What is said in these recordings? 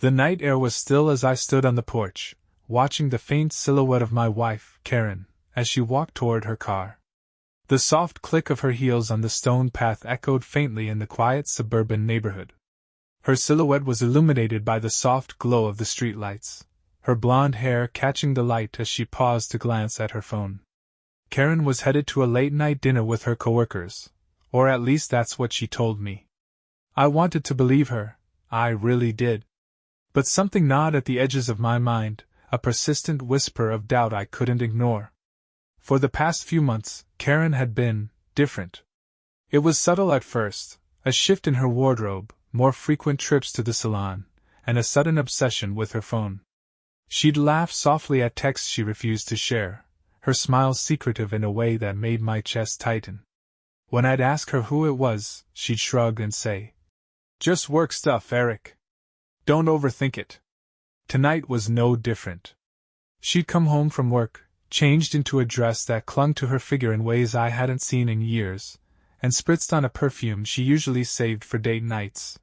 The night air was still as I stood on the porch, watching the faint silhouette of my wife, Karen, as she walked toward her car. The soft click of her heels on the stone path echoed faintly in the quiet suburban neighborhood. Her silhouette was illuminated by the soft glow of the streetlights, her blonde hair catching the light as she paused to glance at her phone. Karen was headed to a late-night dinner with her coworkers, or at least that's what she told me. I wanted to believe her, I really did. But something gnawed at the edges of my mind, a persistent whisper of doubt I couldn't ignore. For the past few months, Karen had been different. It was subtle at first, a shift in her wardrobe, more frequent trips to the salon, and a sudden obsession with her phone. She'd laugh softly at texts she refused to share, her smile secretive in a way that made my chest tighten. When I'd ask her who it was, she'd shrug and say, "Just work stuff, Eric. Don't overthink it." Tonight was no different. She'd come home from work, changed into a dress that clung to her figure in ways I hadn't seen in years, and spritzed on a perfume she usually saved for date nights.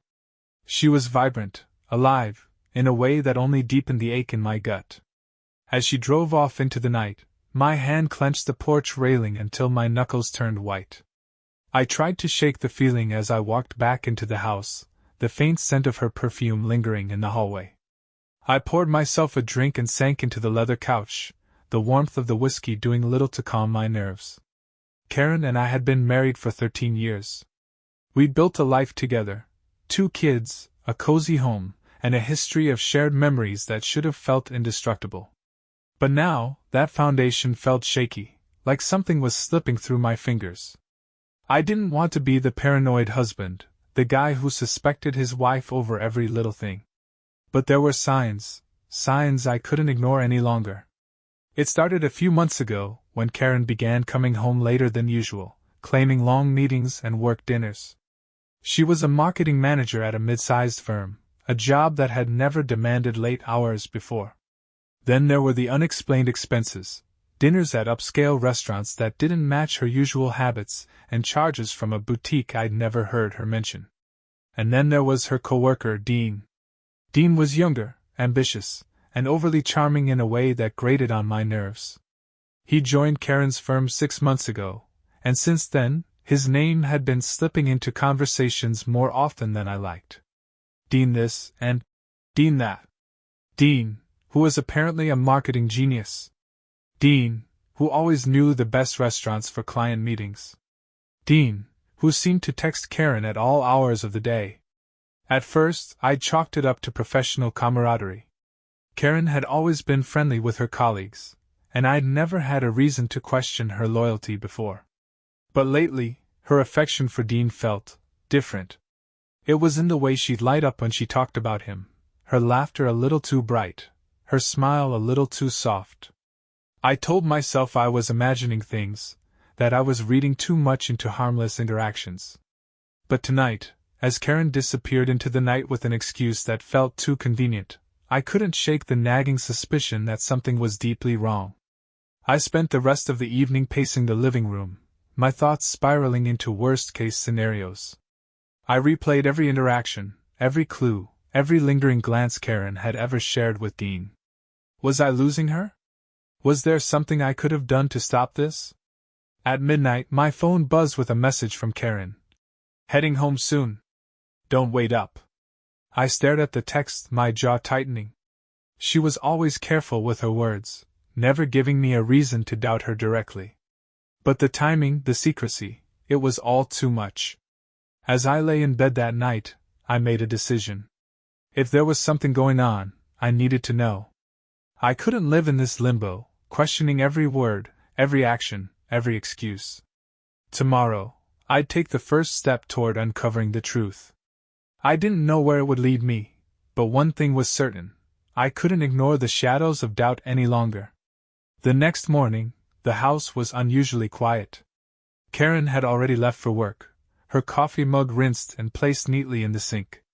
She was vibrant, alive, in a way that only deepened the ache in my gut. As she drove off into the night, my hand clenched the porch railing until my knuckles turned white. I tried to shake the feeling as I walked back into the house, the faint scent of her perfume lingering in the hallway. I poured myself a drink and sank into the leather couch, the warmth of the whiskey doing little to calm my nerves. Karen and I had been married for 13 years. We'd built a life together, 2 kids, a cozy home, and a history of shared memories that should have felt indestructible. But now, that foundation felt shaky, like something was slipping through my fingers. I didn't want to be the paranoid husband, the guy who suspected his wife over every little thing. But there were signs I couldn't ignore any longer. It started a few months ago, when Karen began coming home later than usual, claiming long meetings and work dinners. She was a marketing manager at a mid-sized firm, a job that had never demanded late hours before. Then there were the unexplained expenses, dinners at upscale restaurants that didn't match her usual habits, and charges from a boutique I'd never heard her mention. And then there was her coworker, Dean. Dean was younger, ambitious, and overly charming in a way that grated on my nerves. He joined Karen's firm 6 months ago, and since then, his name had been slipping into conversations more often than I liked. Dean this, and Dean that. Dean, who was apparently a marketing genius. Dean, who always knew the best restaurants for client meetings. Dean, who seemed to text Karen at all hours of the day. At first, I chalked it up to professional camaraderie. Karen had always been friendly with her colleagues, and I'd never had a reason to question her loyalty before. But lately, her affection for Dean felt different. It was in the way she'd light up when she talked about him, her laughter a little too bright, her smile a little too soft. I told myself I was imagining things, that I was reading too much into harmless interactions. But tonight, as Karen disappeared into the night with an excuse that felt too convenient, I couldn't shake the nagging suspicion that something was deeply wrong. I spent the rest of the evening pacing the living room, my thoughts spiraling into worst-case scenarios. I replayed every interaction, every clue, every lingering glance Karen had ever shared with Dean. Was I losing her? Was there something I could have done to stop this? At midnight, my phone buzzed with a message from Karen. "Heading home soon. Don't wait up." I stared at the text, my jaw tightening. She was always careful with her words, never giving me a reason to doubt her directly. But the timing, the secrecy, it was all too much. As I lay in bed that night, I made a decision. If there was something going on, I needed to know. I couldn't live in this limbo, questioning every word, every action, every excuse. Tomorrow, I'd take the first step toward uncovering the truth. I didn't know where it would lead me, but one thing was certain: I couldn't ignore the shadows of doubt any longer. The next morning, the house was unusually quiet. Karen had already left for work, her coffee mug rinsed and placed neatly in the sink.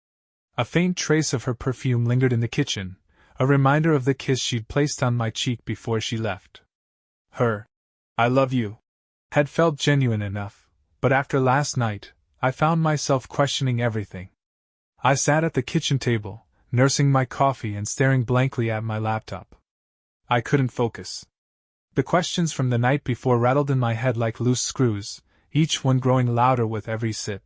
A faint trace of her perfume lingered in the kitchen, a reminder of the kiss she'd placed on my cheek before she left. Her "I love you" had felt genuine enough, but after last night, I found myself questioning everything. I sat at the kitchen table, nursing my coffee and staring blankly at my laptop. I couldn't focus. The questions from the night before rattled in my head like loose screws, each one growing louder with every sip.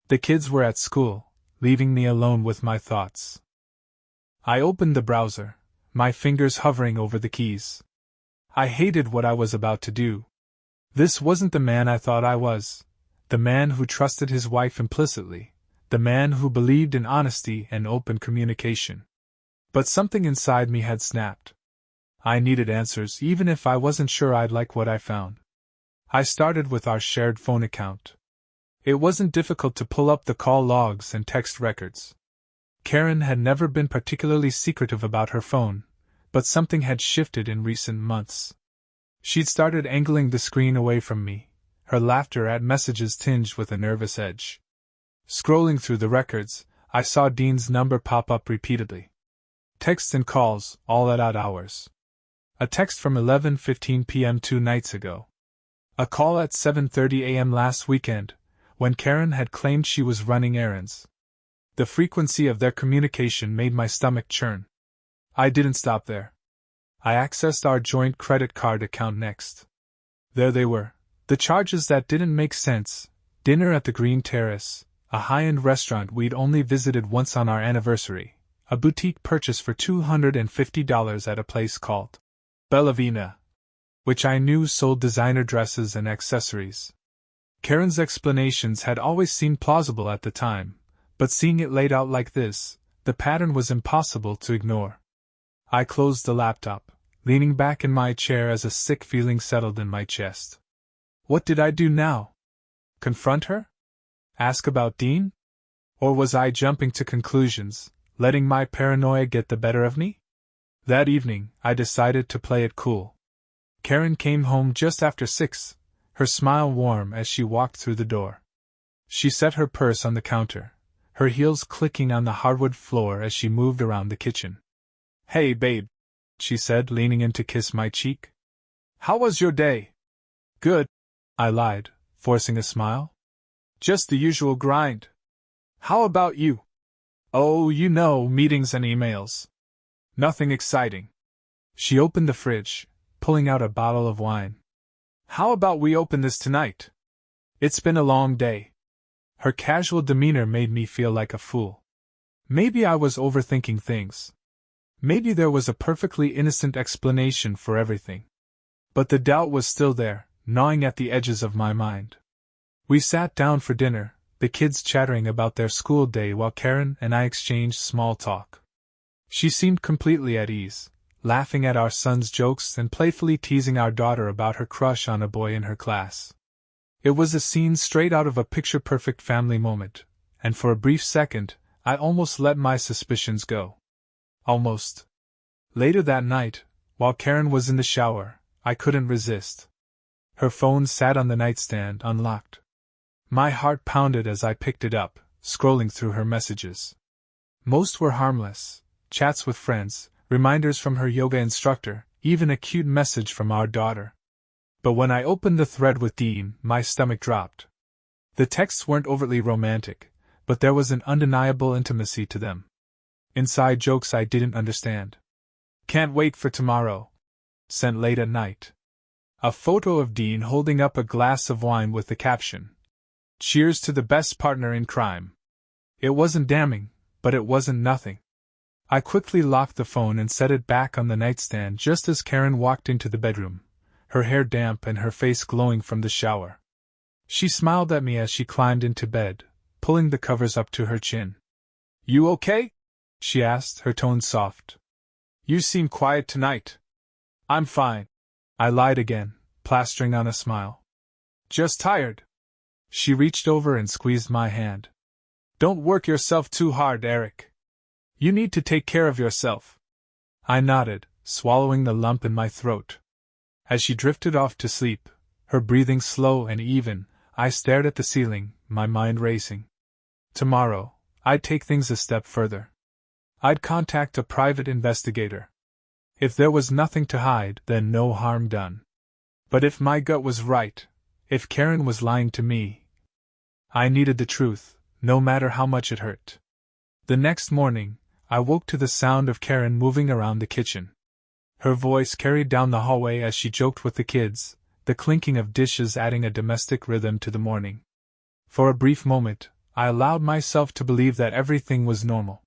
The kids were at school, leaving me alone with my thoughts. I opened the browser, my fingers hovering over the keys. I hated what I was about to do. This wasn't the man I thought I was, the man who trusted his wife implicitly, the man who believed in honesty and open communication. But something inside me had snapped. I needed answers even if I wasn't sure I'd like what I found. I started with our shared phone account. It wasn't difficult to pull up the call logs and text records. Karen had never been particularly secretive about her phone, but something had shifted in recent months. She'd started angling the screen away from me, her laughter at messages tinged with a nervous edge. Scrolling through the records, I saw Dean's number pop up repeatedly. Texts and calls, all at odd hours. A text from 11:15 p.m. 2 nights ago. A call at 7:30 a.m. last weekend, when Karen had claimed she was running errands. The frequency of their communication made my stomach churn. I didn't stop there. I accessed our joint credit card account next. There they were, the charges that didn't make sense: dinner at the Green Terrace, a high-end restaurant we'd only visited once on our anniversary, a boutique purchase for $250 at a place called Bellavina, which I knew sold designer dresses and accessories. Karen's explanations had always seemed plausible at the time, but seeing it laid out like this, the pattern was impossible to ignore. I closed the laptop, leaning back in my chair as a sick feeling settled in my chest. What did I do now? Confront her? Ask about Dean? Or was I jumping to conclusions, letting my paranoia get the better of me? That evening, I decided to play it cool. Karen came home just after 6, her smile warm as she walked through the door. She set her purse on the counter, her heels clicking on the hardwood floor as she moved around the kitchen. "Hey, babe," she said, leaning in to kiss my cheek. "How was your day?" "Good," I lied, forcing a smile. "Just the usual grind. How about you?" "Oh, you know, meetings and emails. Nothing exciting." She opened the fridge, pulling out a bottle of wine. "How about we open this tonight? It's been a long day." Her casual demeanor made me feel like a fool. Maybe I was overthinking things. Maybe there was a perfectly innocent explanation for everything. But the doubt was still there, gnawing at the edges of my mind. We sat down for dinner, the kids chattering about their school day while Karen and I exchanged small talk. She seemed completely at ease, laughing at our son's jokes and playfully teasing our daughter about her crush on a boy in her class. It was a scene straight out of a picture-perfect family moment, and for a brief second, I almost let my suspicions go. Almost. Later that night, while Karen was in the shower, I couldn't resist. Her phone sat on the nightstand unlocked. My heart pounded as I picked it up, scrolling through her messages. Most were harmless, chats with friends, reminders from her yoga instructor, even a cute message from our daughter. But when I opened the thread with Dean, my stomach dropped. The texts weren't overtly romantic, but there was an undeniable intimacy to them. Inside jokes I didn't understand. "Can't wait for tomorrow." Sent late at night. A photo of Dean holding up a glass of wine with the caption, "Cheers to the best partner in crime." It wasn't damning, but it wasn't nothing. I quickly locked the phone and set it back on the nightstand just as Karen walked into the bedroom, her hair damp and her face glowing from the shower. She smiled at me as she climbed into bed, pulling the covers up to her chin. "You okay?" she asked, her tone soft. "You seem quiet tonight." "I'm fine," I lied again, plastering on a smile. "Just tired." She reached over and squeezed my hand. "Don't work yourself too hard, Eric. You need to take care of yourself." I nodded, swallowing the lump in my throat. As she drifted off to sleep, her breathing slow and even, I stared at the ceiling, my mind racing. Tomorrow, I'd take things a step further. I'd contact a private investigator. If there was nothing to hide, then no harm done. But if my gut was right, if Karen was lying to me, I needed the truth, no matter how much it hurt. The next morning, I woke to the sound of Karen moving around the kitchen. Her voice carried down the hallway as she joked with the kids, the clinking of dishes adding a domestic rhythm to the morning. For a brief moment, I allowed myself to believe that everything was normal.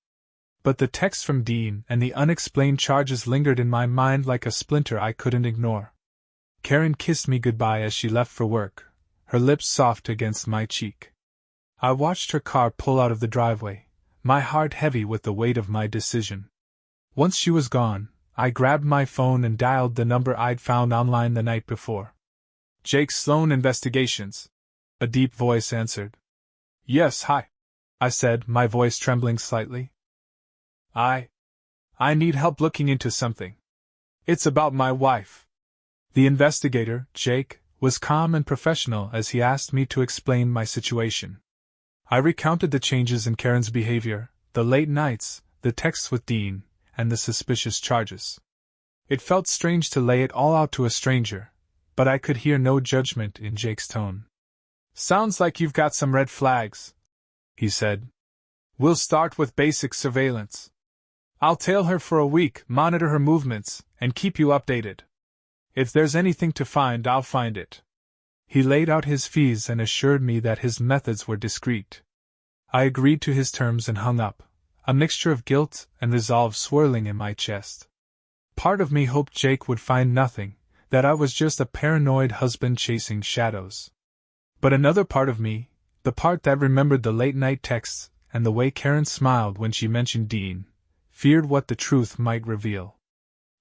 But the text from Dean and the unexplained charges lingered in my mind like a splinter I couldn't ignore. Karen kissed me goodbye as she left for work, her lips soft against my cheek. I watched her car pull out of the driveway, my heart heavy with the weight of my decision. Once she was gone, I grabbed my phone and dialed the number I'd found online the night before. Jake Sloan Investigations. A deep voice answered. Yes, hi, I said, my voice trembling slightly. I need help looking into something. It's about my wife. The investigator, Jake, was calm and professional as he asked me to explain my situation. I recounted the changes in Karen's behavior, the late nights, the texts with Dean, and the suspicious charges. It felt strange to lay it all out to a stranger, but I could hear no judgment in Jake's tone. Sounds like you've got some red flags, he said. We'll start with basic surveillance. I'll tail her for a week, monitor her movements, and keep you updated. If there's anything to find, I'll find it. He laid out his fees and assured me that his methods were discreet. I agreed to his terms and hung up, a mixture of guilt and resolve swirling in my chest. Part of me hoped Jake would find nothing, that I was just a paranoid husband chasing shadows. But another part of me, the part that remembered the late-night texts and the way Karen smiled when she mentioned Dean, feared what the truth might reveal.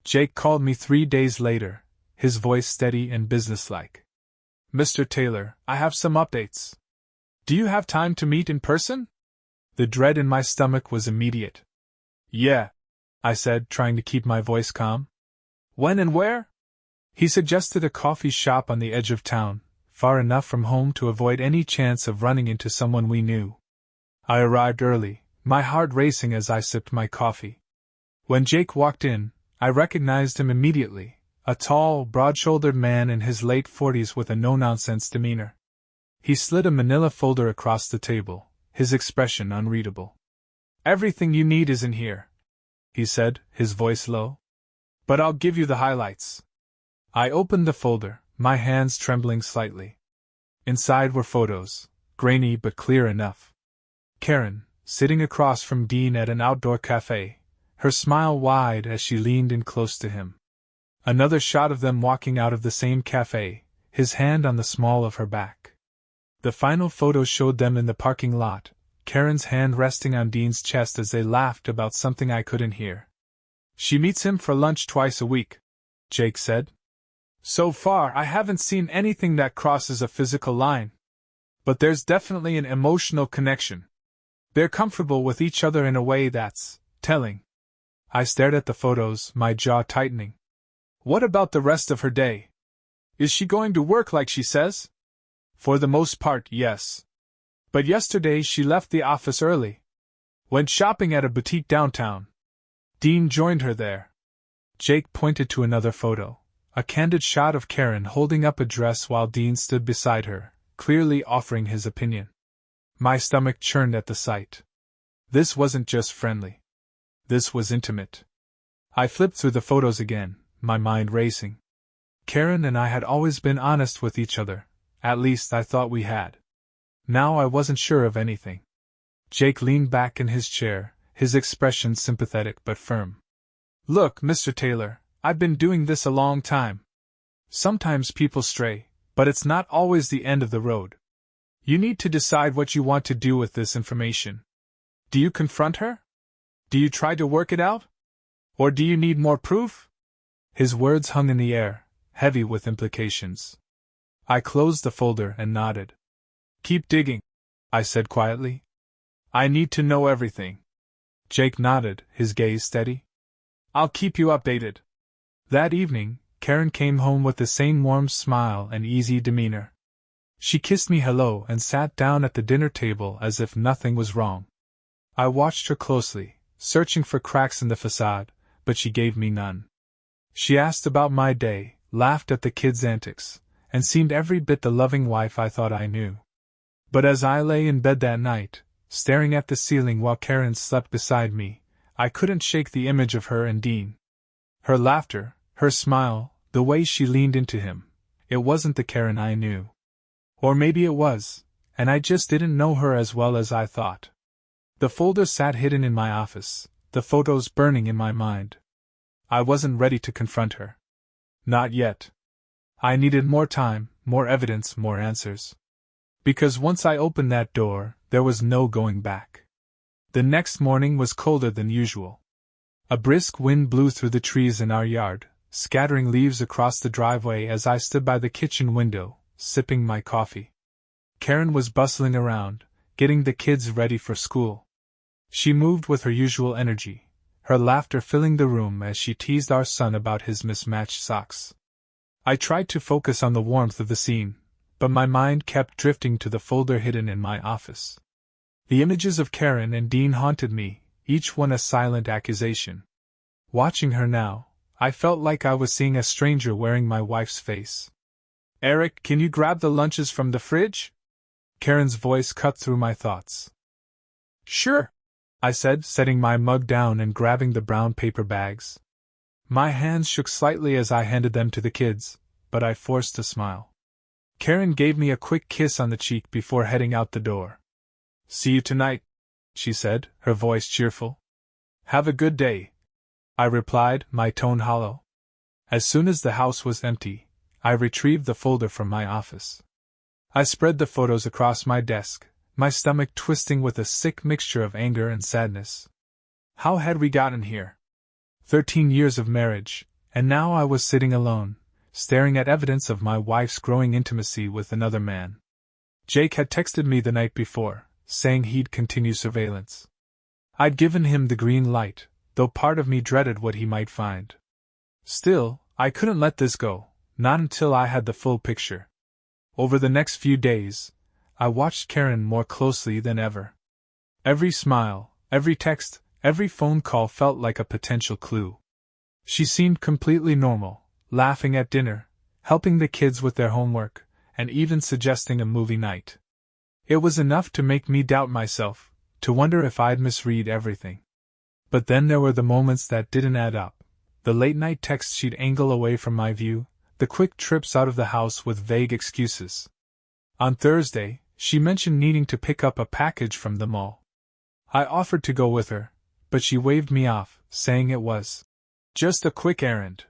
Jake called me 3 days later, his voice steady and businesslike. Mr. Taylor, I have some updates. Do you have time to meet in person? The dread in my stomach was immediate. Yeah, I said, trying to keep my voice calm. When and where? He suggested a coffee shop on the edge of town, far enough from home to avoid any chance of running into someone we knew. I arrived early, my heart racing as I sipped my coffee. When Jake walked in, I recognized him immediately, a tall, broad-shouldered man in his late 40s with a no-nonsense demeanor. He slid a manila folder across the table, his expression unreadable. Everything you need is in here, he said, his voice low. But I'll give you the highlights. I opened the folder, my hands trembling slightly. Inside were photos, grainy but clear enough. Karen, sitting across from Dean at an outdoor cafe, her smile wide as she leaned in close to him. Another shot of them walking out of the same cafe, his hand on the small of her back. The final photo showed them in the parking lot, Karen's hand resting on Dean's chest as they laughed about something I couldn't hear. She meets him for lunch twice a week, Jake said. So far, I haven't seen anything that crosses a physical line. But there's definitely an emotional connection. They're comfortable with each other in a way that's telling. I stared at the photos, my jaw tightening. What about the rest of her day? Is she going to work like she says? For the most part, yes. But yesterday she left the office early. Went shopping at a boutique downtown. Dean joined her there. Jake pointed to another photo, a candid shot of Karen holding up a dress while Dean stood beside her, clearly offering his opinion. My stomach churned at the sight. This wasn't just friendly. This was intimate. I flipped through the photos again, my mind racing. Karen and I had always been honest with each other, at least I thought we had. Now I wasn't sure of anything. Jake leaned back in his chair, his expression sympathetic but firm. Look, Mr. Taylor, I've been doing this a long time. Sometimes people stray, but it's not always the end of the road. You need to decide what you want to do with this information. Do you confront her? Do you try to work it out? Or do you need more proof? His words hung in the air, heavy with implications. I closed the folder and nodded. Keep digging, I said quietly. I need to know everything. Jake nodded, his gaze steady. I'll keep you updated. That evening, Karen came home with the same warm smile and easy demeanor. She kissed me hello and sat down at the dinner table as if nothing was wrong. I watched her closely, searching for cracks in the facade, but she gave me none. She asked about my day, laughed at the kids' antics, and seemed every bit the loving wife I thought I knew. But as I lay in bed that night, staring at the ceiling while Karen slept beside me, I couldn't shake the image of her and Dean. Her laughter, her smile, the way she leaned into him. It wasn't the Karen I knew. Or maybe it was, and I just didn't know her as well as I thought. The folder sat hidden in my office, the photos burning in my mind. I wasn't ready to confront her. Not yet. I needed more time, more evidence, more answers. Because once I opened that door, there was no going back. The next morning was colder than usual. A brisk wind blew through the trees in our yard, scattering leaves across the driveway as I stood by the kitchen window, sipping my coffee. Karen was bustling around, getting the kids ready for school. She moved with her usual energy, her laughter filling the room as she teased our son about his mismatched socks. I tried to focus on the warmth of the scene, but my mind kept drifting to the folder hidden in my office. The images of Karen and Dean haunted me, each one a silent accusation. Watching her now, I felt like I was seeing a stranger wearing my wife's face. "Eric, can you grab the lunches from the fridge?" Karen's voice cut through my thoughts. "Sure," I said, setting my mug down and grabbing the brown paper bags. My hands shook slightly as I handed them to the kids, but I forced a smile. Karen gave me a quick kiss on the cheek before heading out the door. "See you tonight," she said, her voice cheerful. "Have a good day," I replied, my tone hollow. As soon as the house was empty, I retrieved the folder from my office. I spread the photos across my desk, my stomach twisting with a sick mixture of anger and sadness. How had we gotten here? 13 years of marriage, and now I was sitting alone, staring at evidence of my wife's growing intimacy with another man. Jake had texted me the night before, saying he'd continue surveillance. I'd given him the green light, though part of me dreaded what he might find. Still, I couldn't let this go, not until I had the full picture. Over the next few days, I watched Karen more closely than ever. Every smile, every text, every phone call felt like a potential clue. She seemed completely normal, laughing at dinner, helping the kids with their homework, and even suggesting a movie night. It was enough to make me doubt myself, to wonder if I'd misread everything. But then there were the moments that didn't add up, the late-night texts she'd angle away from my view, the quick trips out of the house with vague excuses. On Thursday, she mentioned needing to pick up a package from the mall. I offered to go with her, but she waved me off, saying it was just a quick errand.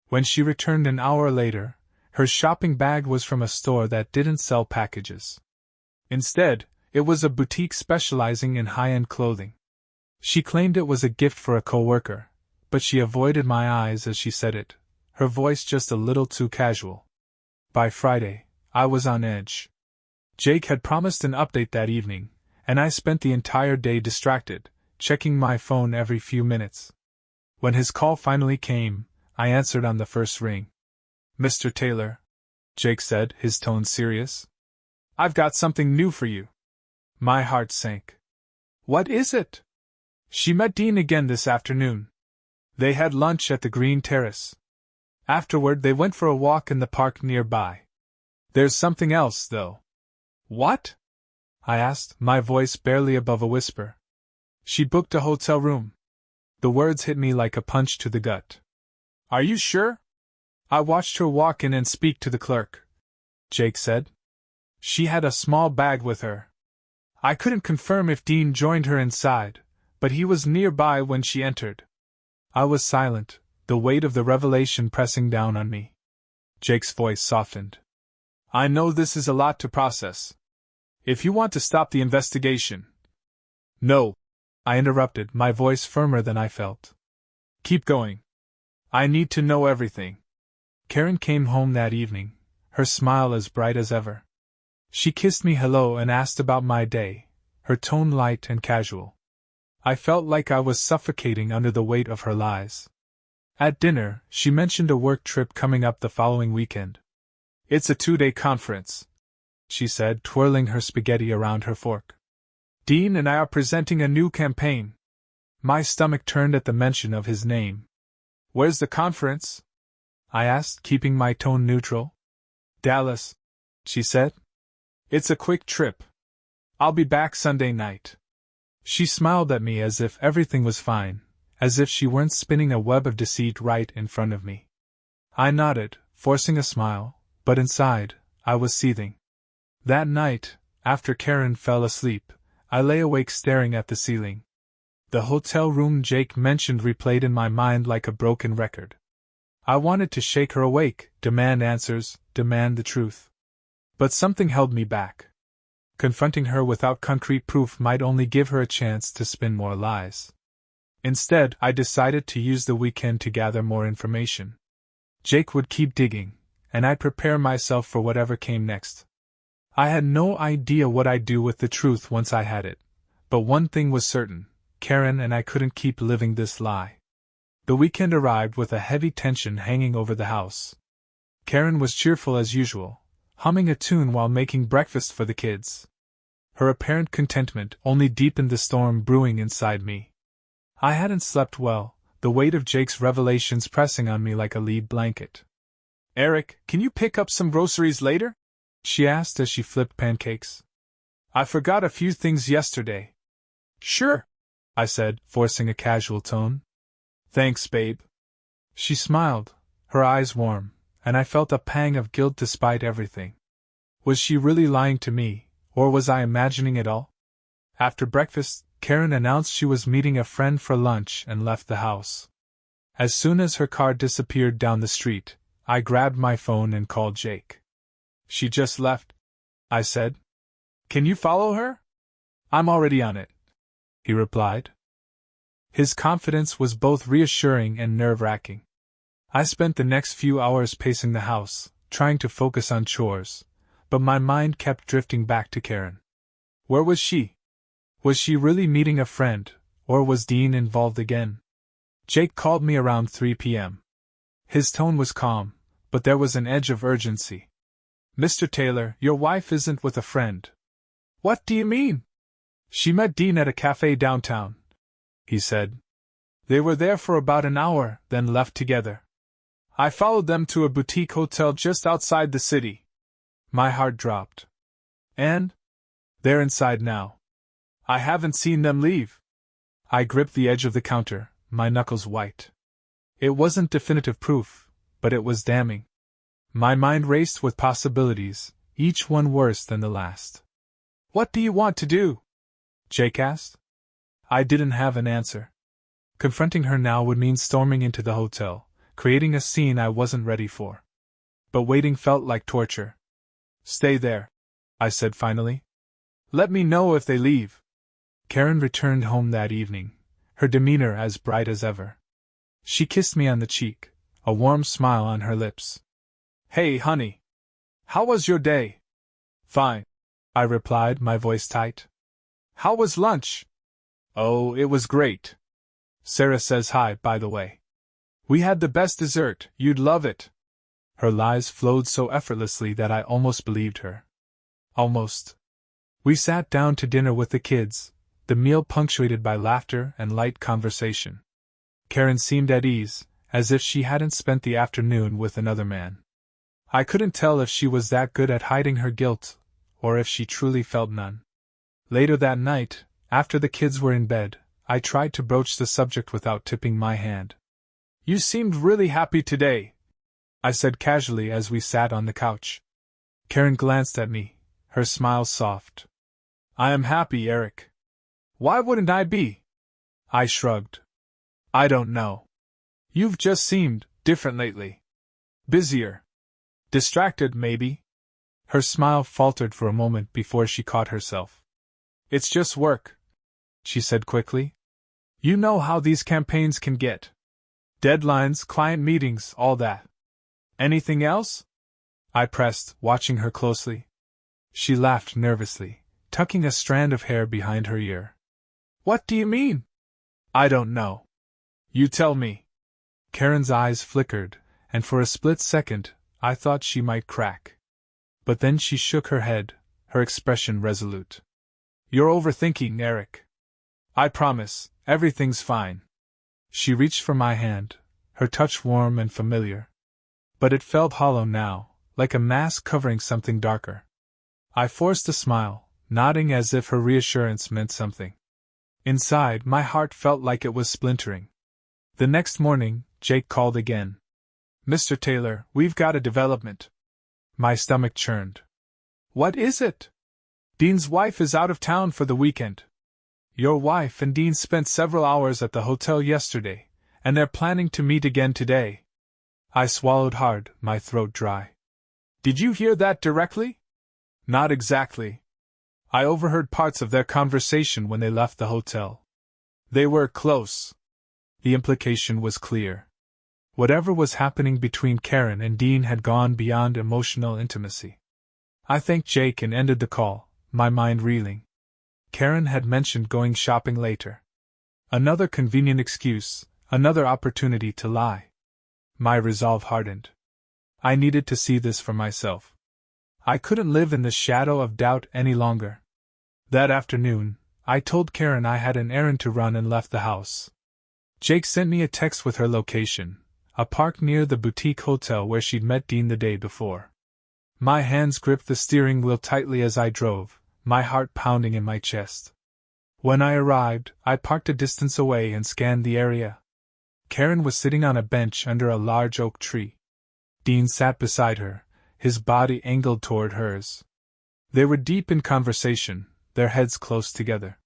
When she returned an hour later, her shopping bag was from a store that didn't sell packages. Instead, it was a boutique specializing in high-end clothing. She claimed it was a gift for a coworker, but she avoided my eyes as she said it, her voice just a little too casual. By Friday, I was on edge. Jake had promised an update that evening, and I spent the entire day distracted, checking my phone every few minutes. When his call finally came, I answered on the first ring. "Mr. Taylor," Jake said, his tone serious. "I've got something new for you." My heart sank. "What is it?" "She met Dean again this afternoon. They had lunch at the Green Terrace. Afterward, they went for a walk in the park nearby. There's something else, though." "What?" I asked, my voice barely above a whisper. "She booked a hotel room." The words hit me like a punch to the gut. "Are you sure?" "I watched her walk in and speak to the clerk," Jake said. "She had a small bag with her. I couldn't confirm if Dean joined her inside, but he was nearby when she entered." I was silent, the weight of the revelation pressing down on me. Jake's voice softened. "I know this is a lot to process. If you want to stop the investigation—" "No," I interrupted, my voice firmer than I felt. "Keep going. I need to know everything." Karen came home that evening, her smile as bright as ever. She kissed me hello and asked about my day, her tone light and casual. I felt like I was suffocating under the weight of her lies. At dinner, she mentioned a work trip coming up the following weekend. "It's a 2-day conference," she said, twirling her spaghetti around her fork. "Dean and I are presenting a new campaign." My stomach turned at the mention of his name. "Where's the conference?" I asked, keeping my tone neutral. "Dallas," she said. "It's a quick trip. I'll be back Sunday night." She smiled at me as if everything was fine, as if she weren't spinning a web of deceit right in front of me. I nodded, forcing a smile, but inside, I was seething. That night, after Karen fell asleep, I lay awake staring at the ceiling. The hotel room Jake mentioned replayed in my mind like a broken record. I wanted to shake her awake, demand answers, demand the truth. But something held me back. Confronting her without concrete proof might only give her a chance to spin more lies. Instead, I decided to use the weekend to gather more information. Jake would keep digging, and I'd prepare myself for whatever came next. I had no idea what I'd do with the truth once I had it, but one thing was certain: Karen and I couldn't keep living this lie. The weekend arrived with a heavy tension hanging over the house. Karen was cheerful as usual, humming a tune while making breakfast for the kids. Her apparent contentment only deepened the storm brewing inside me. I hadn't slept well, the weight of Jake's revelations pressing on me like a lead blanket. "Eric, can you pick up some groceries later?" she asked as she flipped pancakes. "I forgot a few things yesterday." "Sure," I said, forcing a casual tone. "Thanks, babe." She smiled, her eyes warm, and I felt a pang of guilt despite everything. Was she really lying to me, or was I imagining it all? After breakfast, Karen announced she was meeting a friend for lunch and left the house. As soon as her car disappeared down the street, I grabbed my phone and called Jake. "She just left," I said. "Can you follow her?" "I'm already on it," he replied. His confidence was both reassuring and nerve-wracking. I spent the next few hours pacing the house, trying to focus on chores, but my mind kept drifting back to Karen. Where was she? Was she really meeting a friend, or was Dean involved again? Jake called me around 3 p.m. His tone was calm, but there was an edge of urgency. "Mr. Taylor, your wife isn't with a friend." "What do you mean?" "She met Dean at a cafe downtown," he said. "They were there for about an hour, then left together. I followed them to a boutique hotel just outside the city." My heart dropped. "And?" "They're inside now. I haven't seen them leave." I gripped the edge of the counter, my knuckles white. It wasn't definitive proof, but it was damning. My mind raced with possibilities, each one worse than the last. "What do you want to do?" Jake asked. I didn't have an answer. Confronting her now would mean storming into the hotel, creating a scene I wasn't ready for. But waiting felt like torture. "Stay there," I said finally. "Let me know if they leave." Karen returned home that evening, her demeanor as bright as ever. She kissed me on the cheek, a warm smile on her lips. "Hey, honey. How was your day?" "Fine," I replied, my voice tight. "How was lunch?" "Oh, it was great. Sarah says hi, by the way. We had the best dessert, you'd love it." Her lies flowed so effortlessly that I almost believed her. Almost. We sat down to dinner with the kids, the meal punctuated by laughter and light conversation. Karen seemed at ease, as if she hadn't spent the afternoon with another man. I couldn't tell if she was that good at hiding her guilt, or if she truly felt none. Later that night, after the kids were in bed, I tried to broach the subject without tipping my hand. "You seemed really happy today," I said casually as we sat on the couch. Karen glanced at me, her smile soft. "I am happy, Eric. Why wouldn't I be?" I shrugged. "I don't know. You've just seemed different lately. Busier. Distracted, maybe?" Her smile faltered for a moment before she caught herself. "It's just work," she said quickly. "You know how these campaigns can get. Deadlines, client meetings, all that. Anything else?" I pressed, watching her closely. She laughed nervously, tucking a strand of hair behind her ear. "What do you mean?" "I don't know. You tell me." Karen's eyes flickered, and for a split second, I thought she might crack. But then she shook her head, her expression resolute. "You're overthinking, Eric. I promise, everything's fine." She reached for my hand, her touch warm and familiar. But it felt hollow now, like a mask covering something darker. I forced a smile, nodding as if her reassurance meant something. Inside, my heart felt like it was splintering. The next morning, Jake called again. "Mr. Taylor, we've got a development." My stomach churned. "What is it?" "Dean's wife is out of town for the weekend. Your wife and Dean spent several hours at the hotel yesterday, and they're planning to meet again today." I swallowed hard, my throat dry. "Did you hear that directly?" "Not exactly. I overheard parts of their conversation when they left the hotel. They were close." The implication was clear. Whatever was happening between Karen and Dean had gone beyond emotional intimacy. I thanked Jake and ended the call, my mind reeling. Karen had mentioned going shopping later. Another convenient excuse, another opportunity to lie. My resolve hardened. I needed to see this for myself. I couldn't live in the shadow of doubt any longer. That afternoon, I told Karen I had an errand to run and left the house. Jake sent me a text with her location, a park near the boutique hotel where she'd met Dean the day before. My hands gripped the steering wheel tightly as I drove, my heart pounding in my chest. When I arrived, I parked a distance away and scanned the area. Karen was sitting on a bench under a large oak tree. Dean sat beside her, his body angled toward hers. They were deep in conversation, their heads close together.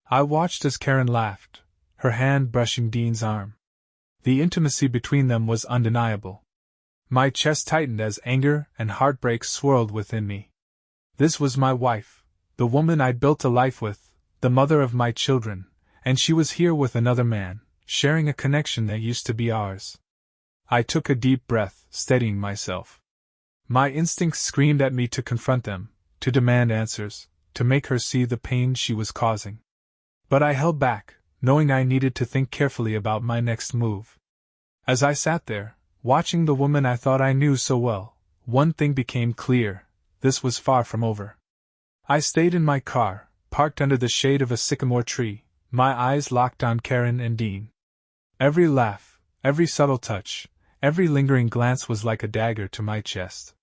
I watched as Karen laughed, her hand brushing Dean's arm. The intimacy between them was undeniable. My chest tightened as anger and heartbreak swirled within me. This was my wife, the woman I'd built a life with, the mother of my children, and she was here with another man, sharing a connection that used to be ours. I took a deep breath, steadying myself. My instincts screamed at me to confront them, to demand answers, to make her see the pain she was causing. But I held back, knowing I needed to think carefully about my next move. As I sat there, watching the woman I thought I knew so well, one thing became clear: this was far from over. I stayed in my car, parked under the shade of a sycamore tree, my eyes locked on Karen and Dean. Every laugh, every subtle touch, every lingering glance was like a dagger to my chest.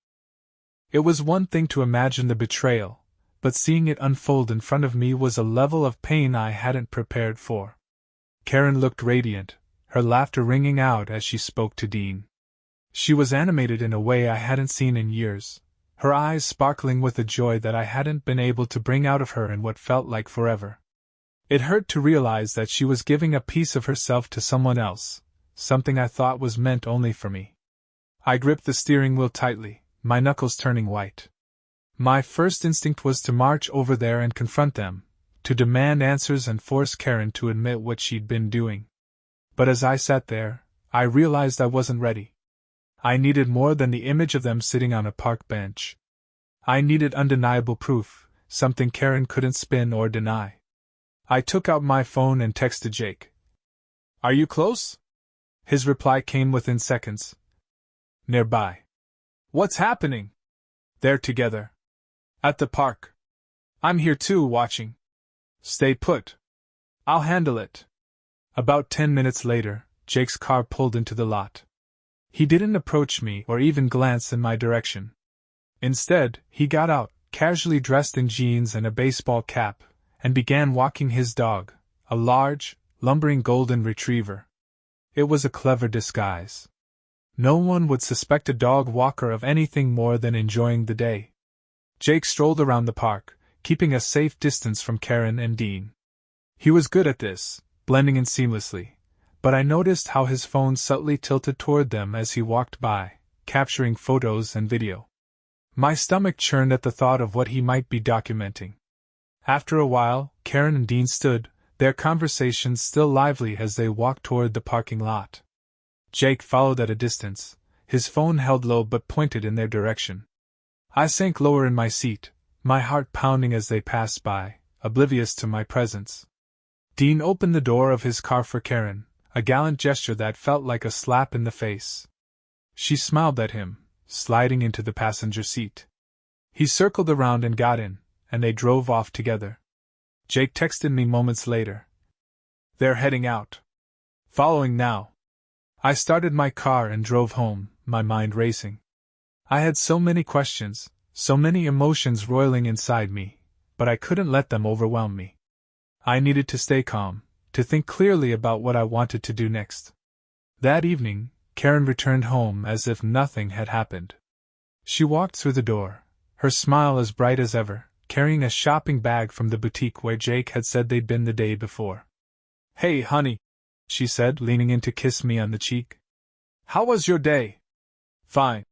It was one thing to imagine the betrayal, but seeing it unfold in front of me was a level of pain I hadn't prepared for. Karen looked radiant, her laughter ringing out as she spoke to Dean. She was animated in a way I hadn't seen in years, her eyes sparkling with a joy that I hadn't been able to bring out of her in what felt like forever. It hurt to realize that she was giving a piece of herself to someone else, something I thought was meant only for me. I gripped the steering wheel tightly, my knuckles turning white. My first instinct was to march over there and confront them, to demand answers and force Karen to admit what she'd been doing. But as I sat there, I realized I wasn't ready. I needed more than the image of them sitting on a park bench. I needed undeniable proof, something Karen couldn't spin or deny. I took out my phone and texted Jake. "Are you close?" His reply came within seconds. "Nearby." "What's happening?" "They're together. At the park. I'm here too, watching." "Stay put. I'll handle it." About 10 minutes later, Jake's car pulled into the lot. He didn't approach me or even glance in my direction. Instead, he got out, casually dressed in jeans and a baseball cap, and began walking his dog, a large, lumbering golden retriever. It was a clever disguise. No one would suspect a dog walker of anything more than enjoying the day. Jake strolled around the park, keeping a safe distance from Karen and Dean. He was good at this, blending in seamlessly, but I noticed how his phone subtly tilted toward them as he walked by, capturing photos and video. My stomach churned at the thought of what he might be documenting. After a while, Karen and Dean stood, their conversation still lively as they walked toward the parking lot. Jake followed at a distance, his phone held low but pointed in their direction. I sank lower in my seat, my heart pounding as they passed by, oblivious to my presence. Dean opened the door of his car for Karen, a gallant gesture that felt like a slap in the face. She smiled at him, sliding into the passenger seat. He circled around and got in, and they drove off together. Jake texted me moments later. "They're heading out. Following now." I started my car and drove home, my mind racing. I had so many questions, so many emotions roiling inside me, but I couldn't let them overwhelm me. I needed to stay calm, to think clearly about what I wanted to do next. That evening, Karen returned home as if nothing had happened. She walked through the door, her smile as bright as ever, carrying a shopping bag from the boutique where Jake had said they'd been the day before. "Hey, honey," she said, leaning in to kiss me on the cheek. "How was your day?" "Fine,"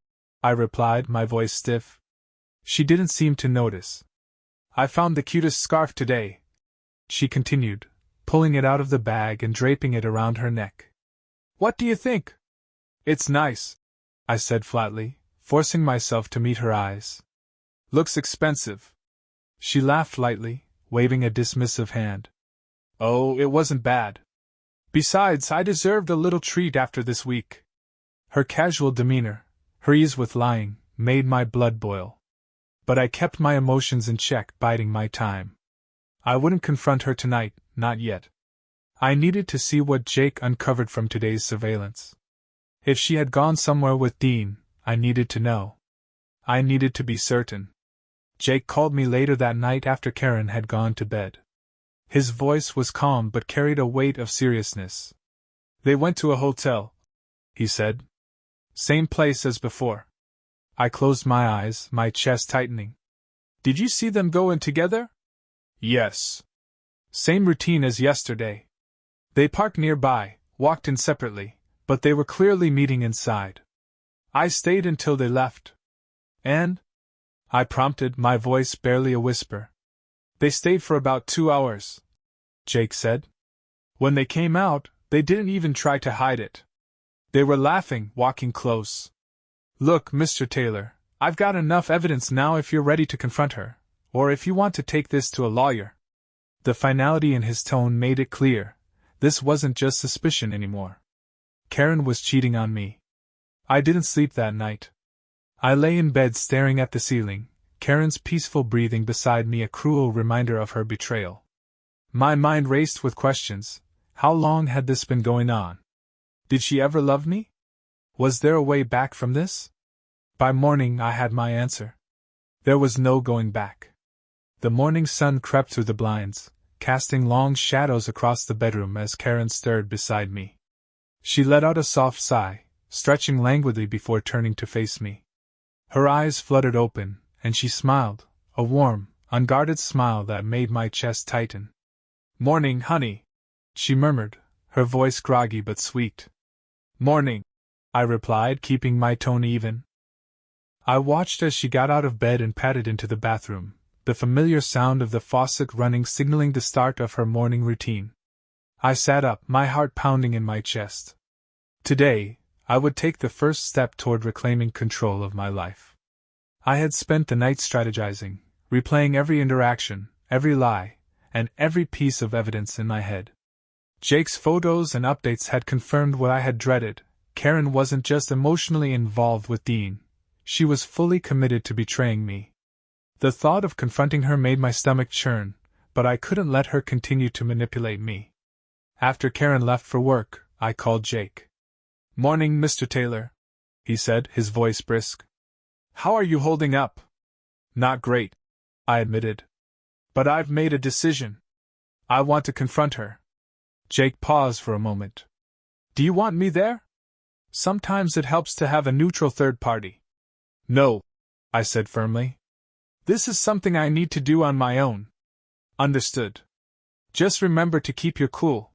I replied, my voice stiff. She didn't seem to notice. "I found the cutest scarf today," she continued, pulling it out of the bag and draping it around her neck. "What do you think?" "It's nice," I said flatly, forcing myself to meet her eyes. "Looks expensive." She laughed lightly, waving a dismissive hand. "Oh, it wasn't bad. Besides, I deserved a little treat after this week." Her casual demeanor, her ease with lying, made my blood boil. But I kept my emotions in check, biding my time. I wouldn't confront her tonight, not yet. I needed to see what Jake uncovered from today's surveillance. If she had gone somewhere with Dean, I needed to know. I needed to be certain. Jake called me later that night after Karen had gone to bed. His voice was calm but carried a weight of seriousness. "They went to a hotel," he said. "Same place as before." I closed my eyes, my chest tightening. "Did you see them go in together?" "Yes." "Same routine as yesterday." "They parked nearby, walked in separately, but they were clearly meeting inside." "I stayed until they left." "And?" I prompted, my voice barely a whisper. "They stayed for about 2 hours," Jake said. "When they came out, they didn't even try to hide it. They were laughing, walking close. Look, Mr. Taylor, I've got enough evidence now if you're ready to confront her, or if you want to take this to a lawyer." The finality in his tone made it clear. This wasn't just suspicion anymore. Karen was cheating on me. I didn't sleep that night. I lay in bed staring at the ceiling, Karen's peaceful breathing beside me a cruel reminder of her betrayal. My mind raced with questions. How long had this been going on? Did she ever love me? Was there a way back from this? By morning I had my answer. There was no going back. The morning sun crept through the blinds, casting long shadows across the bedroom as Karen stirred beside me. She let out a soft sigh, stretching languidly before turning to face me. Her eyes fluttered open, and she smiled, a warm, unguarded smile that made my chest tighten. "Morning, honey," she murmured, her voice groggy but sweet. "Morning," I replied, keeping my tone even. I watched as she got out of bed and padded into the bathroom, the familiar sound of the faucet running signaling the start of her morning routine. I sat up, my heart pounding in my chest. Today, I would take the first step toward reclaiming control of my life. I had spent the night strategizing, replaying every interaction, every lie, and every piece of evidence in my head. Jake's photos and updates had confirmed what I had dreaded. Karen wasn't just emotionally involved with Dean, she was fully committed to betraying me. The thought of confronting her made my stomach churn, but I couldn't let her continue to manipulate me. After Karen left for work, I called Jake. "Morning, Mr. Taylor," he said, his voice brisk. "How are you holding up?" "Not great," I admitted. "But I've made a decision. I want to confront her." Jake paused for a moment. "Do you want me there?" "Sometimes it helps to have a neutral third party." "No," I said firmly. "This is something I need to do on my own." "Understood. Just remember to keep your cool.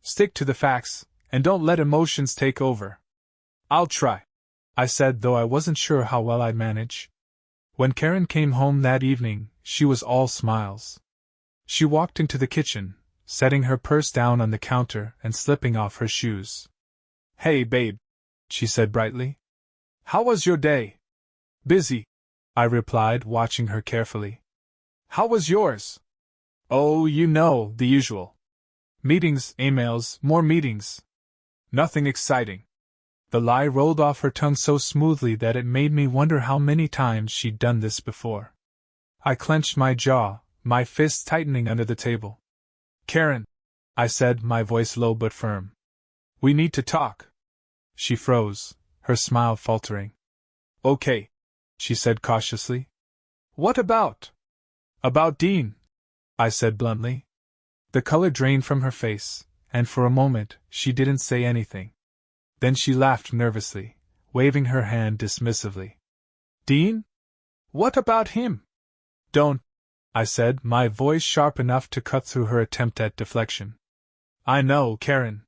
Stick to the facts, and don't let emotions take over." "I'll try," I said, though I wasn't sure how well I'd manage. When Karen came home that evening, she was all smiles. She walked into the kitchen, setting her purse down on the counter and slipping off her shoes. "Hey, babe," she said brightly. "How was your day?" "Busy," I replied, watching her carefully. "How was yours?" "Oh, you know, the usual. Meetings, emails, more meetings. Nothing exciting." The lie rolled off her tongue so smoothly that it made me wonder how many times she'd done this before. I clenched my jaw, my fists tightening under the table. "Karen," I said, my voice low but firm. "We need to talk." She froze, her smile faltering. "Okay," she said cautiously. "What about?" "About Dean," I said bluntly. The color drained from her face, and for a moment, she didn't say anything. Then she laughed nervously, waving her hand dismissively. Dean? What about him? Don't, I said, my voice sharp enough to cut through her attempt at deflection. I know, Karen.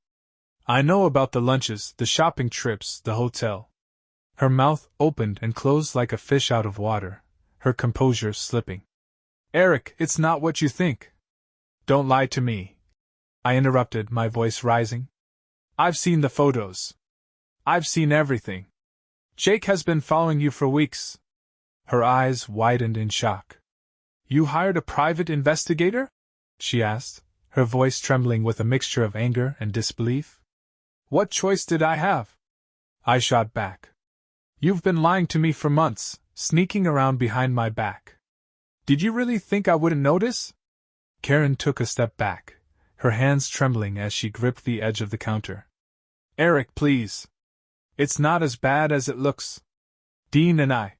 I know about the lunches, the shopping trips, the hotel. Her mouth opened and closed like a fish out of water, her composure slipping. Eric, it's not what you think. Don't lie to me, I interrupted, my voice rising. I've seen the photos. I've seen everything. Jake has been following you for weeks. Her eyes widened in shock. You hired a private investigator? She asked, her voice trembling with a mixture of anger and disbelief. What choice did I have? I shot back. You've been lying to me for months, sneaking around behind my back. Did you really think I wouldn't notice? Karen took a step back, her hands trembling as she gripped the edge of the counter. Eric, please. It's not as bad as it looks. Dean and I.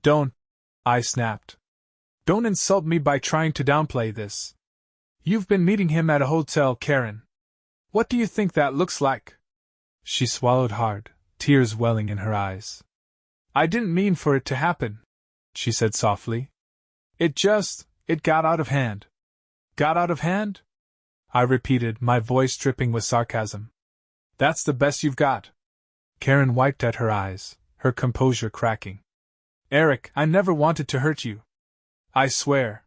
Don't, I snapped. Don't insult me by trying to downplay this. You've been meeting him at a hotel, Karen. What do you think that looks like? She swallowed hard, tears welling in her eyes. I didn't mean for it to happen, she said softly. It got out of hand. Got out of hand? I repeated, my voice dripping with sarcasm. That's the best you've got. Karen wiped at her eyes, her composure cracking. Eric, I never wanted to hurt you. I swear.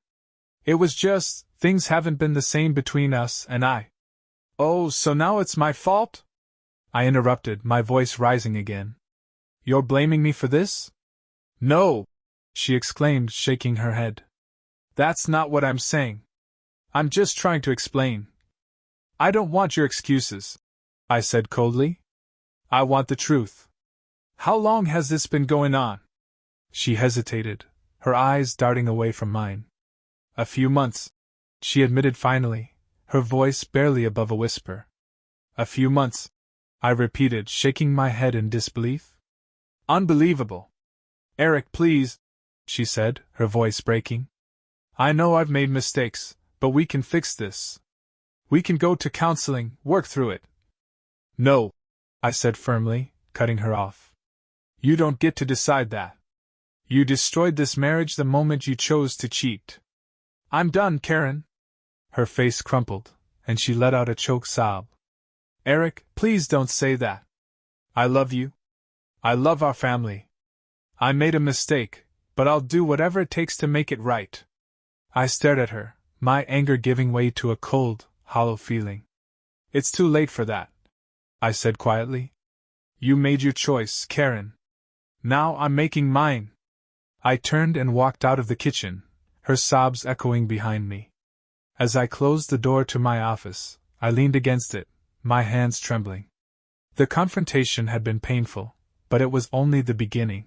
It was just, things haven't been the same between us and I. Oh, so now it's my fault? I interrupted, my voice rising again. You're blaming me for this? No, she exclaimed, shaking her head. That's not what I'm saying. I'm just trying to explain. I don't want your excuses, I said coldly. I want the truth. How long has this been going on? She hesitated, her eyes darting away from mine. A few months, she admitted finally, her voice barely above a whisper. A few months, I repeated, shaking my head in disbelief. Unbelievable. Eric, please, she said, her voice breaking. I know I've made mistakes, but we can fix this. We can go to counseling, work through it. No, I said firmly, cutting her off. You don't get to decide that. You destroyed this marriage the moment you chose to cheat. I'm done, Karen. Her face crumpled, and she let out a choked sob. Eric, please don't say that. I love you. I love our family. I made a mistake, but I'll do whatever it takes to make it right. I stared at her, my anger giving way to a cold, hollow feeling. It's too late for that, I said quietly. You made your choice, Karen. Now I'm making mine. I turned and walked out of the kitchen, her sobs echoing behind me. As I closed the door to my office, I leaned against it, my hands trembling. The confrontation had been painful, but it was only the beginning.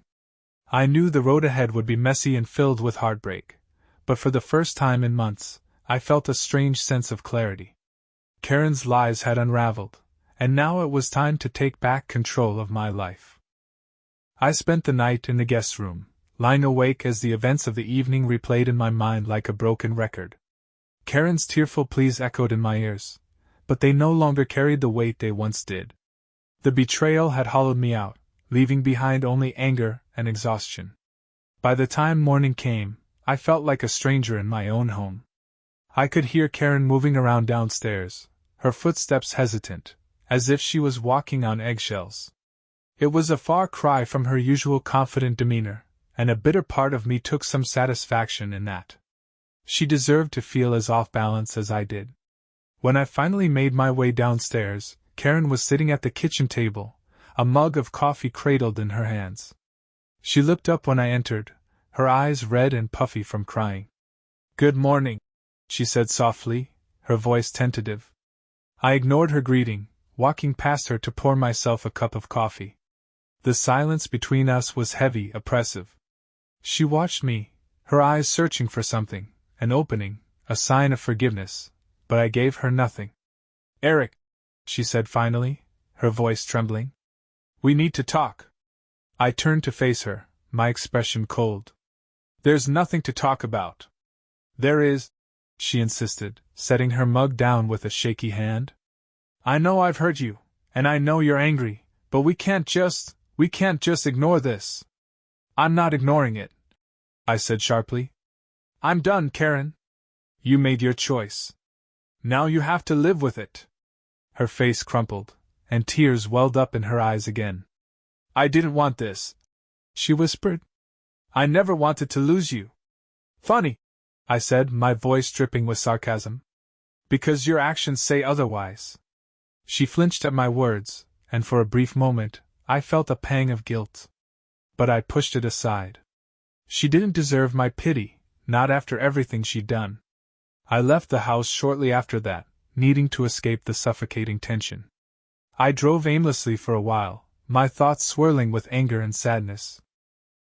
I knew the road ahead would be messy and filled with heartbreak, but for the first time in months, I felt a strange sense of clarity. Karen's lies had unraveled, and now it was time to take back control of my life. I spent the night in the guest room, lying awake as the events of the evening replayed in my mind like a broken record. Karen's tearful pleas echoed in my ears, but they no longer carried the weight they once did. The betrayal had hollowed me out, leaving behind only anger and exhaustion. By the time morning came, I felt like a stranger in my own home. I could hear Karen moving around downstairs, her footsteps hesitant, as if she was walking on eggshells. It was a far cry from her usual confident demeanor, and a bitter part of me took some satisfaction in that. She deserved to feel as off balance as I did. When I finally made my way downstairs, Karen was sitting at the kitchen table, a mug of coffee cradled in her hands. She looked up when I entered, her eyes red and puffy from crying. Good morning, she said softly, her voice tentative. I ignored her greeting, walking past her to pour myself a cup of coffee. The silence between us was heavy, oppressive. She watched me, her eyes searching for something, an opening, a sign of forgiveness, but I gave her nothing. Eric, she said finally, her voice trembling. We need to talk. I turned to face her, my expression cold. There's nothing to talk about. There is, she insisted, setting her mug down with a shaky hand. I know I've hurt you, and I know you're angry, But we can't just ignore this. I'm not ignoring it, I said sharply. I'm done, Karen. You made your choice. Now you have to live with it. Her face crumpled, and tears welled up in her eyes again. I didn't want this, she whispered. I never wanted to lose you. Funny, I said, my voice dripping with sarcasm. Because your actions say otherwise. She flinched at my words, and for a brief moment, I felt a pang of guilt. But I pushed it aside. She didn't deserve my pity, not after everything she'd done. I left the house shortly after that, needing to escape the suffocating tension. I drove aimlessly for a while, my thoughts swirling with anger and sadness.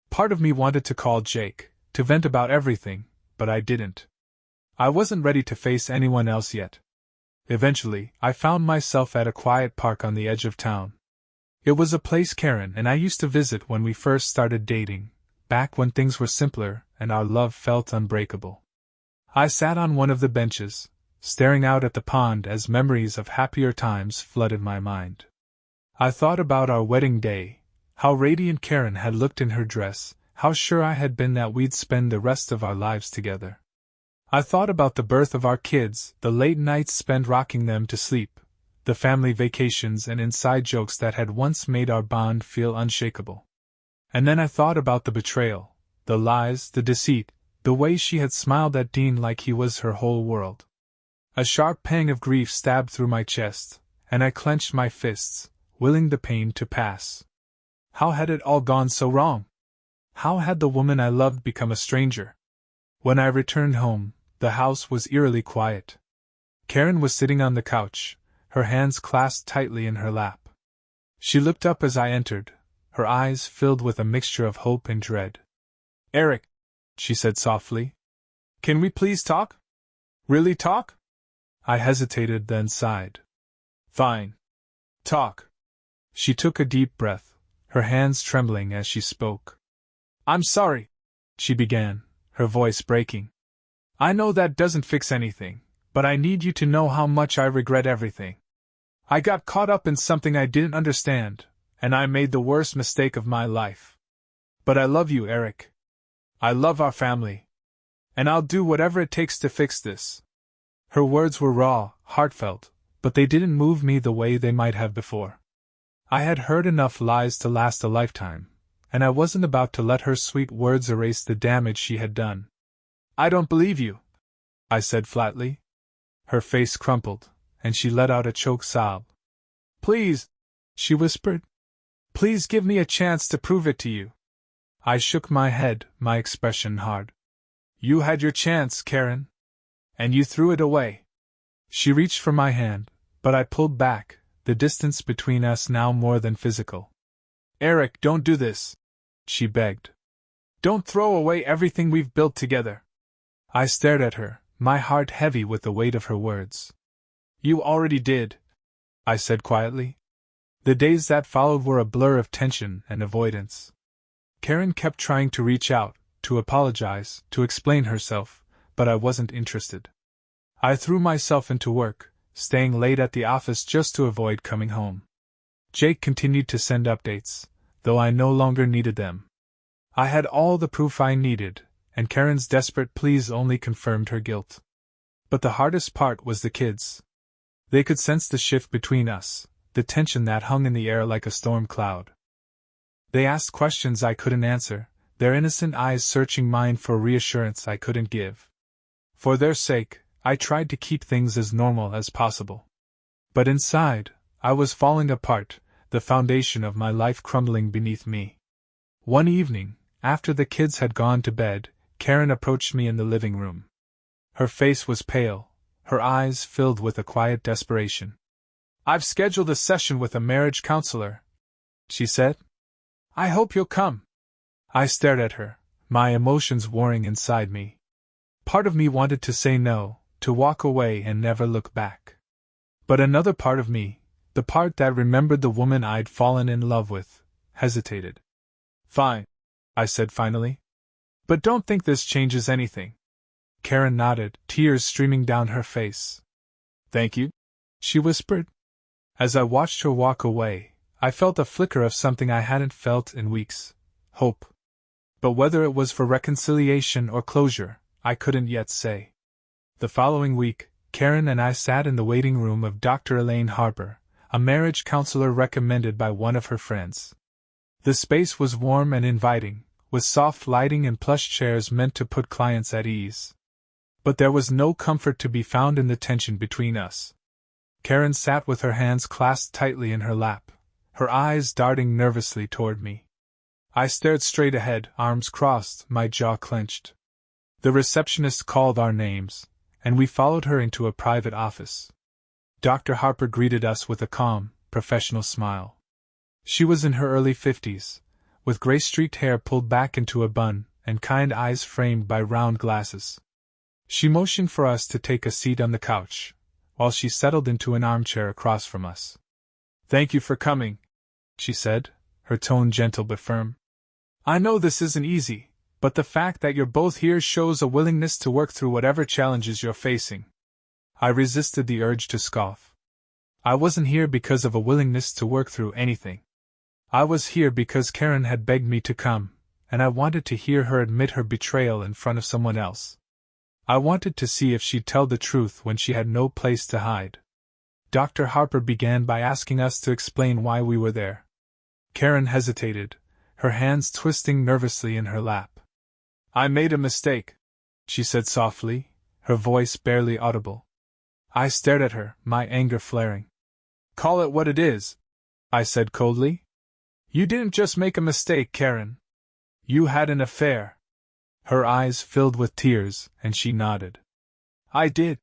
Part of me wanted to call Jake, to vent about everything, but I didn't. I wasn't ready to face anyone else yet. Eventually, I found myself at a quiet park on the edge of town. It was a place Karen and I used to visit when we first started dating, back when things were simpler and our love felt unbreakable. I sat on one of the benches, staring out at the pond as memories of happier times flooded my mind. I thought about our wedding day, how radiant Karen had looked in her dress, how sure I had been that we'd spend the rest of our lives together. I thought about the birth of our kids, the late nights spent rocking them to sleep, the family vacations and inside jokes that had once made our bond feel unshakable. And then I thought about the betrayal, the lies, the deceit, the way she had smiled at Dean like he was her whole world. A sharp pang of grief stabbed through my chest, and I clenched my fists, willing the pain to pass. How had it all gone so wrong? How had the woman I loved become a stranger? When I returned home, the house was eerily quiet. Karen was sitting on the couch, her hands clasped tightly in her lap. She looked up as I entered, her eyes filled with a mixture of hope and dread. Eric, she said softly. Can we please talk? Really talk? I hesitated, then sighed. Fine. Talk. She took a deep breath, her hands trembling as she spoke. I'm sorry, she began, her voice breaking. I know that doesn't fix anything, but I need you to know how much I regret everything. I got caught up in something I didn't understand, and I made the worst mistake of my life. But I love you, Eric. I love our family. And I'll do whatever it takes to fix this. Her words were raw, heartfelt, but they didn't move me the way they might have before. I had heard enough lies to last a lifetime, and I wasn't about to let her sweet words erase the damage she had done. I don't believe you, I said flatly. Her face crumpled, and she let out a choked sob. Please, she whispered. Please give me a chance to prove it to you. I shook my head, my expression hard. You had your chance, Karen. And you threw it away. She reached for my hand, but I pulled back, the distance between us now more than physical. Eric, don't do this, she begged. Don't throw away everything we've built together. I stared at her, my heart heavy with the weight of her words. You already did, I said quietly. The days that followed were a blur of tension and avoidance. Karen kept trying to reach out, to apologize, to explain herself, but I wasn't interested. I threw myself into work, staying late at the office just to avoid coming home. Jake continued to send updates, though I no longer needed them. I had all the proof I needed, and Karen's desperate pleas only confirmed her guilt. But the hardest part was the kids. They could sense the shift between us, the tension that hung in the air like a storm cloud. They asked questions I couldn't answer, their innocent eyes searching mine for reassurance I couldn't give. For their sake, I tried to keep things as normal as possible. But inside, I was falling apart, the foundation of my life crumbling beneath me. One evening, after the kids had gone to bed, Karen approached me in the living room. Her face was pale, her eyes filled with a quiet desperation. I've scheduled a session with a marriage counselor, she said. I hope you'll come. I stared at her, my emotions warring inside me. Part of me wanted to say no, to walk away and never look back. But another part of me, the part that remembered the woman I'd fallen in love with, hesitated. Fine, I said finally. But don't think this changes anything. Karen nodded, tears streaming down her face. Thank you, she whispered. As I watched her walk away, I felt a flicker of something I hadn't felt in weeks. Hope. But whether it was for reconciliation or closure, I couldn't yet say. The following week, Karen and I sat in the waiting room of Dr. Elaine Harper, a marriage counselor recommended by one of her friends. The space was warm and inviting, with soft lighting and plush chairs meant to put clients at ease. But there was no comfort to be found in the tension between us. Karen sat with her hands clasped tightly in her lap, her eyes darting nervously toward me. I stared straight ahead, arms crossed, my jaw clenched. The receptionist called our names, and we followed her into a private office. Dr. Harper greeted us with a calm, professional smile. She was in her early 50s, with gray-streaked hair pulled back into a bun and kind eyes framed by round glasses. She motioned for us to take a seat on the couch, while she settled into an armchair across from us. "Thank you for coming," she said, her tone gentle but firm. "I know this isn't easy, but the fact that you're both here shows a willingness to work through whatever challenges you're facing." I resisted the urge to scoff. I wasn't here because of a willingness to work through anything. I was here because Karen had begged me to come, and I wanted to hear her admit her betrayal in front of someone else. I wanted to see if she'd tell the truth when she had no place to hide. Dr. Harper began by asking us to explain why we were there. Karen hesitated, her hands twisting nervously in her lap. "I made a mistake," she said softly, her voice barely audible. I stared at her, my anger flaring. "Call it what it is," I said coldly. "You didn't just make a mistake, Karen. You had an affair." Her eyes filled with tears, and she nodded. "I did,"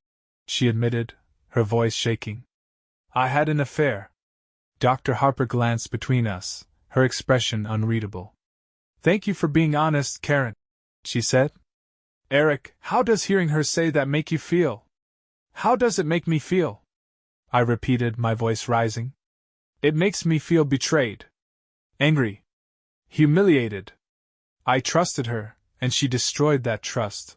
she admitted, her voice shaking. "I had an affair." Dr. Harper glanced between us, her expression unreadable. "Thank you for being honest, Karen," she said. "Eric, how does hearing her say that make you feel?" "How does it make me feel?" I repeated, my voice rising. "It makes me feel betrayed. Angry. Humiliated. I trusted her, and she destroyed that trust."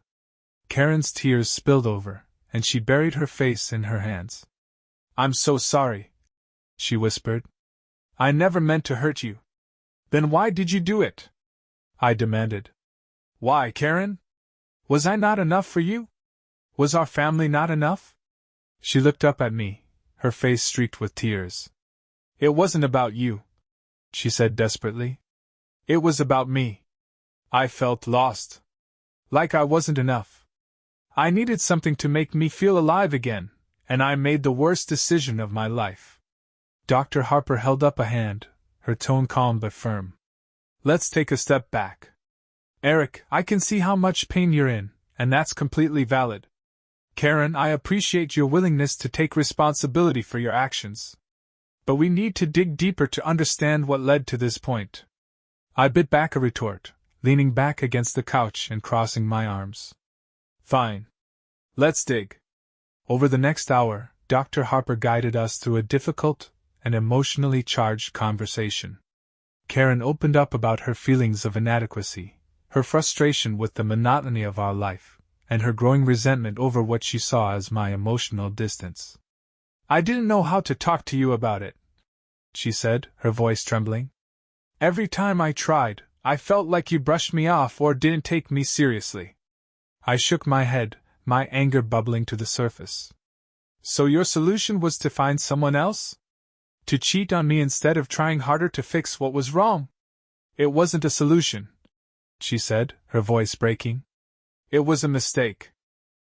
Karen's tears spilled over, and she buried her face in her hands. "I'm so sorry," she whispered. "I never meant to hurt you." "Then why did you do it?" I demanded. "Why, Karen? Was I not enough for you? Was our family not enough?" She looked up at me, her face streaked with tears. "It wasn't about you," she said desperately. "It was about me. I felt lost. Like I wasn't enough. I needed something to make me feel alive again, and I made the worst decision of my life." Dr. Harper held up a hand, her tone calm but firm. "Let's take a step back. Eric, I can see how much pain you're in, and that's completely valid. Karen, I appreciate your willingness to take responsibility for your actions. But we need to dig deeper to understand what led to this point." I bit back a retort, leaning back against the couch and crossing my arms. "Fine. Let's dig." Over the next hour, Dr. Harper guided us through a difficult and emotionally charged conversation. Karen opened up about her feelings of inadequacy, her frustration with the monotony of our life, and her growing resentment over what she saw as my emotional distance. "I didn't know how to talk to you about it," she said, her voice trembling. "Every time I tried, I felt like you brushed me off or didn't take me seriously." I shook my head, my anger bubbling to the surface. "So your solution was to find someone else? To cheat on me instead of trying harder to fix what was wrong?" "It wasn't a solution," she said, her voice breaking. "It was a mistake.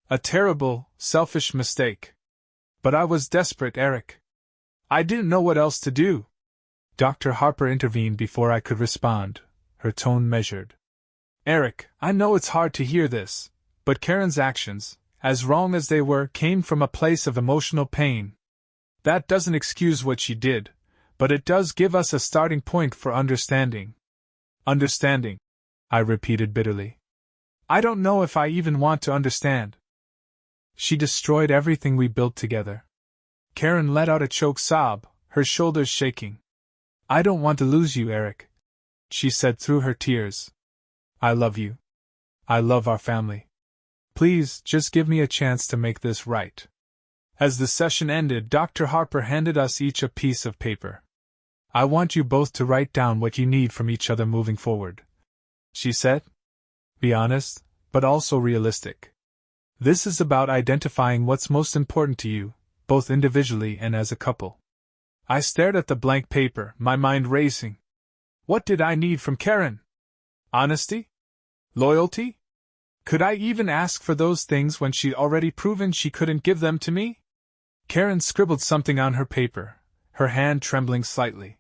A terrible, selfish mistake. But I was desperate, Eric. I didn't know what else to do." Dr. Harper intervened before I could respond, her tone measured. "Eric, I know it's hard to hear this, but Karen's actions, as wrong as they were, came from a place of emotional pain. That doesn't excuse what she did, but it does give us a starting point for understanding." "Understanding," I repeated bitterly. "I don't know if I even want to understand." She destroyed everything we built together. Karen let out a choked sob, her shoulders shaking. "I don't want to lose you, Eric," she said through her tears. "I love you. I love our family. Please, just give me a chance to make this right." As the session ended, Dr. Harper handed us each a piece of paper. I want you both to write down what you need from each other moving forward, she said. Be honest, but also realistic. This is about identifying what's most important to you, both individually and as a couple. I stared at the blank paper, my mind racing. What did I need from Karen? Honesty? Loyalty? Could I even ask for those things when she'd already proven she couldn't give them to me? Karen scribbled something on her paper, her hand trembling slightly.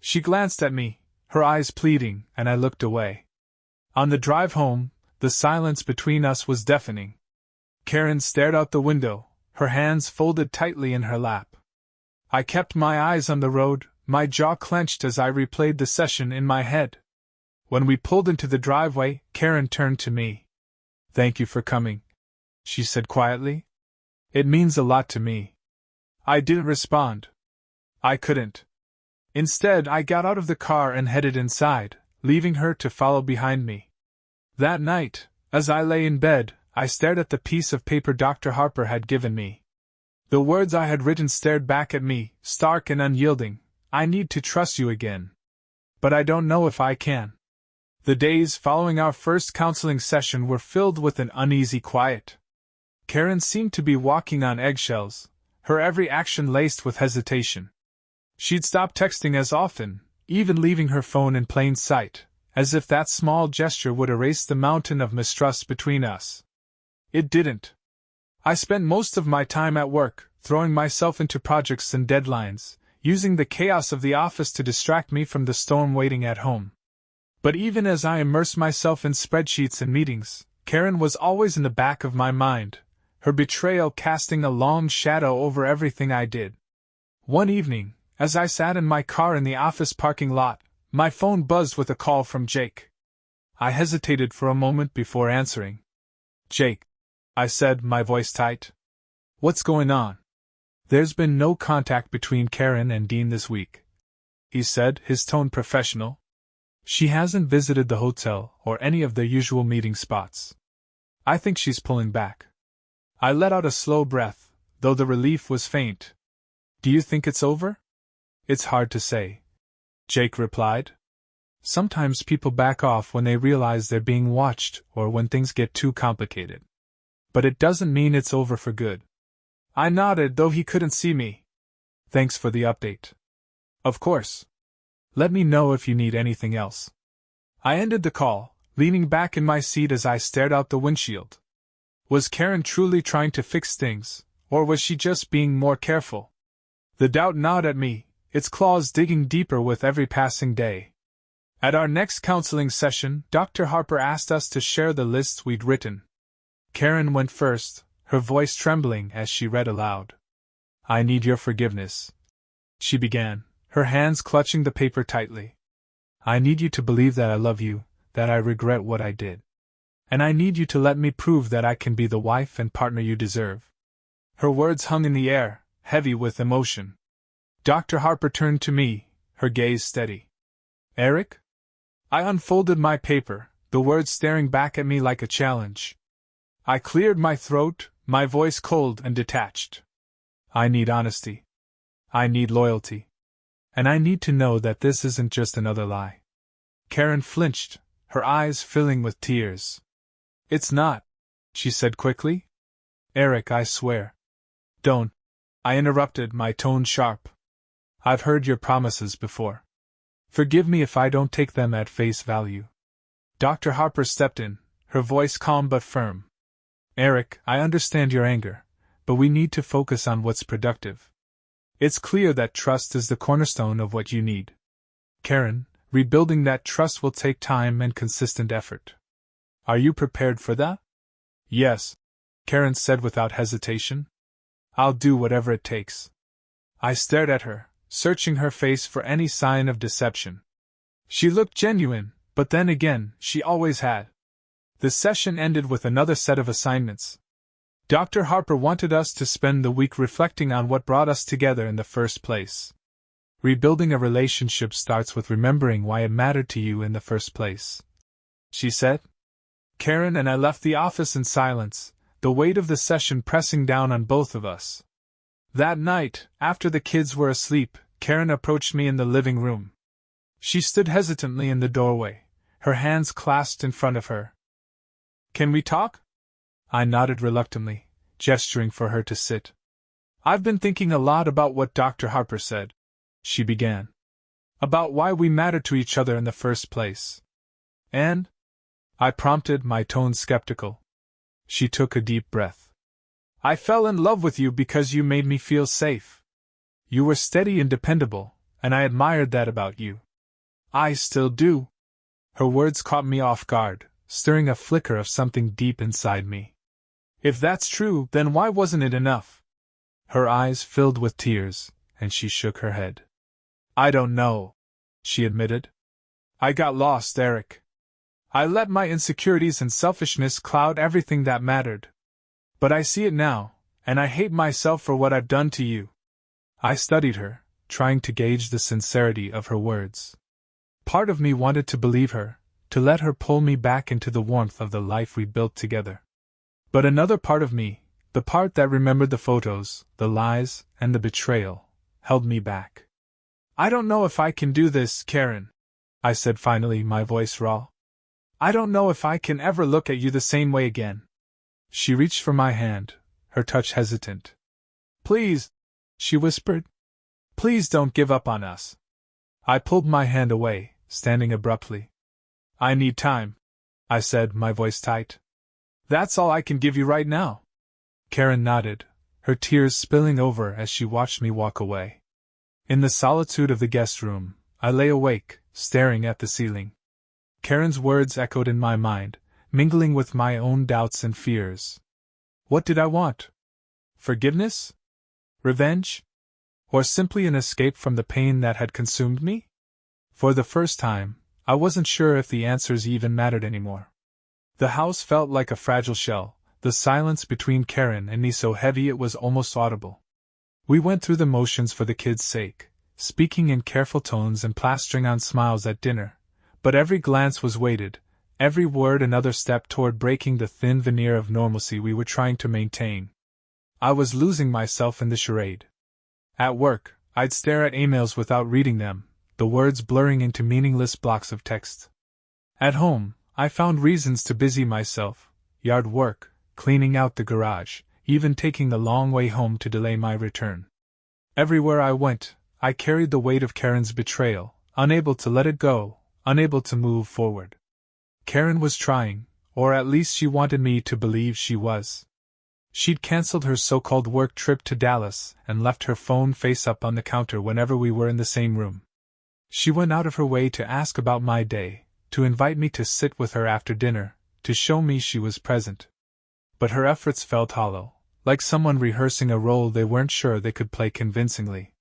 She glanced at me, her eyes pleading, and I looked away. On the drive home, the silence between us was deafening. Karen stared out the window, her hands folded tightly in her lap. I kept my eyes on the road, my jaw clenched as I replayed the session in my head. When we pulled into the driveway, Karen turned to me. Thank you for coming, she said quietly. It means a lot to me. I didn't respond. I couldn't. Instead, I got out of the car and headed inside, leaving her to follow behind me. That night, as I lay in bed, I stared at the piece of paper Dr. Harper had given me. The words I had written stared back at me, stark and unyielding. I need to trust you again. But I don't know if I can. The days following our first counseling session were filled with an uneasy quiet. Karen seemed to be walking on eggshells, her every action laced with hesitation. She'd stop texting as often, even leaving her phone in plain sight, as if that small gesture would erase the mountain of mistrust between us. It didn't. I spent most of my time at work, throwing myself into projects and deadlines, using the chaos of the office to distract me from the storm waiting at home. But even as I immersed myself in spreadsheets and meetings, Karen was always in the back of my mind, her betrayal casting a long shadow over everything I did. One evening, as I sat in my car in the office parking lot, my phone buzzed with a call from Jake. I hesitated for a moment before answering. Jake, I said, my voice tight. What's going on? There's been no contact between Karen and Dean this week, he said, his tone professional. She hasn't visited the hotel or any of their usual meeting spots. I think she's pulling back. I let out a slow breath, though the relief was faint. Do you think it's over? It's hard to say, Jake replied. Sometimes people back off when they realize they're being watched or when things get too complicated. But it doesn't mean it's over for good. I nodded, though he couldn't see me. Thanks for the update. Of course. Let me know if you need anything else. I ended the call, leaning back in my seat as I stared out the windshield. Was Karen truly trying to fix things, or was she just being more careful? The doubt gnawed at me, its claws digging deeper with every passing day. At our next counseling session, Dr. Harper asked us to share the lists we'd written. Karen went first, her voice trembling as she read aloud. I need your forgiveness, she began, her hands clutching the paper tightly. I need you to believe that I love you, that I regret what I did. And I need you to let me prove that I can be the wife and partner you deserve. Her words hung in the air, heavy with emotion. Dr. Harper turned to me, her gaze steady. Eric? I unfolded my paper, the words staring back at me like a challenge. I cleared my throat, my voice cold and detached. I need honesty. I need loyalty. And I need to know that this isn't just another lie. Karen flinched, her eyes filling with tears. It's not, she said quickly. Eric, I swear. Don't. I interrupted, my tone sharp. I've heard your promises before. Forgive me if I don't take them at face value. Dr. Harper stepped in, her voice calm but firm. Eric, I understand your anger, but we need to focus on what's productive. It's clear that trust is the cornerstone of what you need. Karen, rebuilding that trust will take time and consistent effort. Are you prepared for that? Yes, Karen said without hesitation. I'll do whatever it takes. I stared at her, searching her face for any sign of deception. She looked genuine, but then again, she always had. The session ended with another set of assignments. Dr. Harper wanted us to spend the week reflecting on what brought us together in the first place. Rebuilding a relationship starts with remembering why it mattered to you in the first place, she said. Karen and I left the office in silence, the weight of the session pressing down on both of us. That night, after the kids were asleep, Karen approached me in the living room. She stood hesitantly in the doorway, her hands clasped in front of her. Can we talk? I nodded reluctantly, gesturing for her to sit. I've been thinking a lot about what Dr. Harper said, she began. About why we matter to each other in the first place. And? I prompted, my tone skeptical. She took a deep breath. I fell in love with you because you made me feel safe. You were steady and dependable, and I admired that about you. I still do. Her words caught me off guard, stirring a flicker of something deep inside me. If that's true, then why wasn't it enough? Her eyes filled with tears, and she shook her head. I don't know, she admitted. I got lost, Eric. I let my insecurities and selfishness cloud everything that mattered. But I see it now, and I hate myself for what I've done to you. I studied her, trying to gauge the sincerity of her words. Part of me wanted to believe her, to let her pull me back into the warmth of the life we built together. But another part of me, the part that remembered the photos, the lies, and the betrayal, held me back. I don't know if I can do this, Karen, I said finally, my voice raw. I don't know if I can ever look at you the same way again. She reached for my hand, her touch hesitant. Please, she whispered. Please don't give up on us. I pulled my hand away, standing abruptly. I need time, I said, my voice tight. That's all I can give you right now. Karen nodded, her tears spilling over as she watched me walk away. In the solitude of the guest room, I lay awake, staring at the ceiling. Karen's words echoed in my mind, mingling with my own doubts and fears. What did I want? Forgiveness? Revenge? Or simply an escape from the pain that had consumed me? For the first time, I wasn't sure if the answers even mattered anymore. The house felt like a fragile shell, the silence between Karen and me so heavy it was almost audible. We went through the motions for the kids' sake, speaking in careful tones and plastering on smiles at dinner, but every glance was weighted, every word another step toward breaking the thin veneer of normalcy we were trying to maintain. I was losing myself in the charade. At work, I'd stare at emails without reading them, the words blurring into meaningless blocks of text. At home, I found reasons to busy myself, yard work, cleaning out the garage, even taking the long way home to delay my return. Everywhere I went, I carried the weight of Karen's betrayal, unable to let it go, unable to move forward. Karen was trying, or at least she wanted me to believe she was. She'd cancelled her so-called work trip to Dallas and left her phone face up on the counter whenever we were in the same room. She went out of her way to ask about my day, to invite me to sit with her after dinner, to show me she was present. But her efforts felt hollow, like someone rehearsing a role they weren't sure they could play convincingly.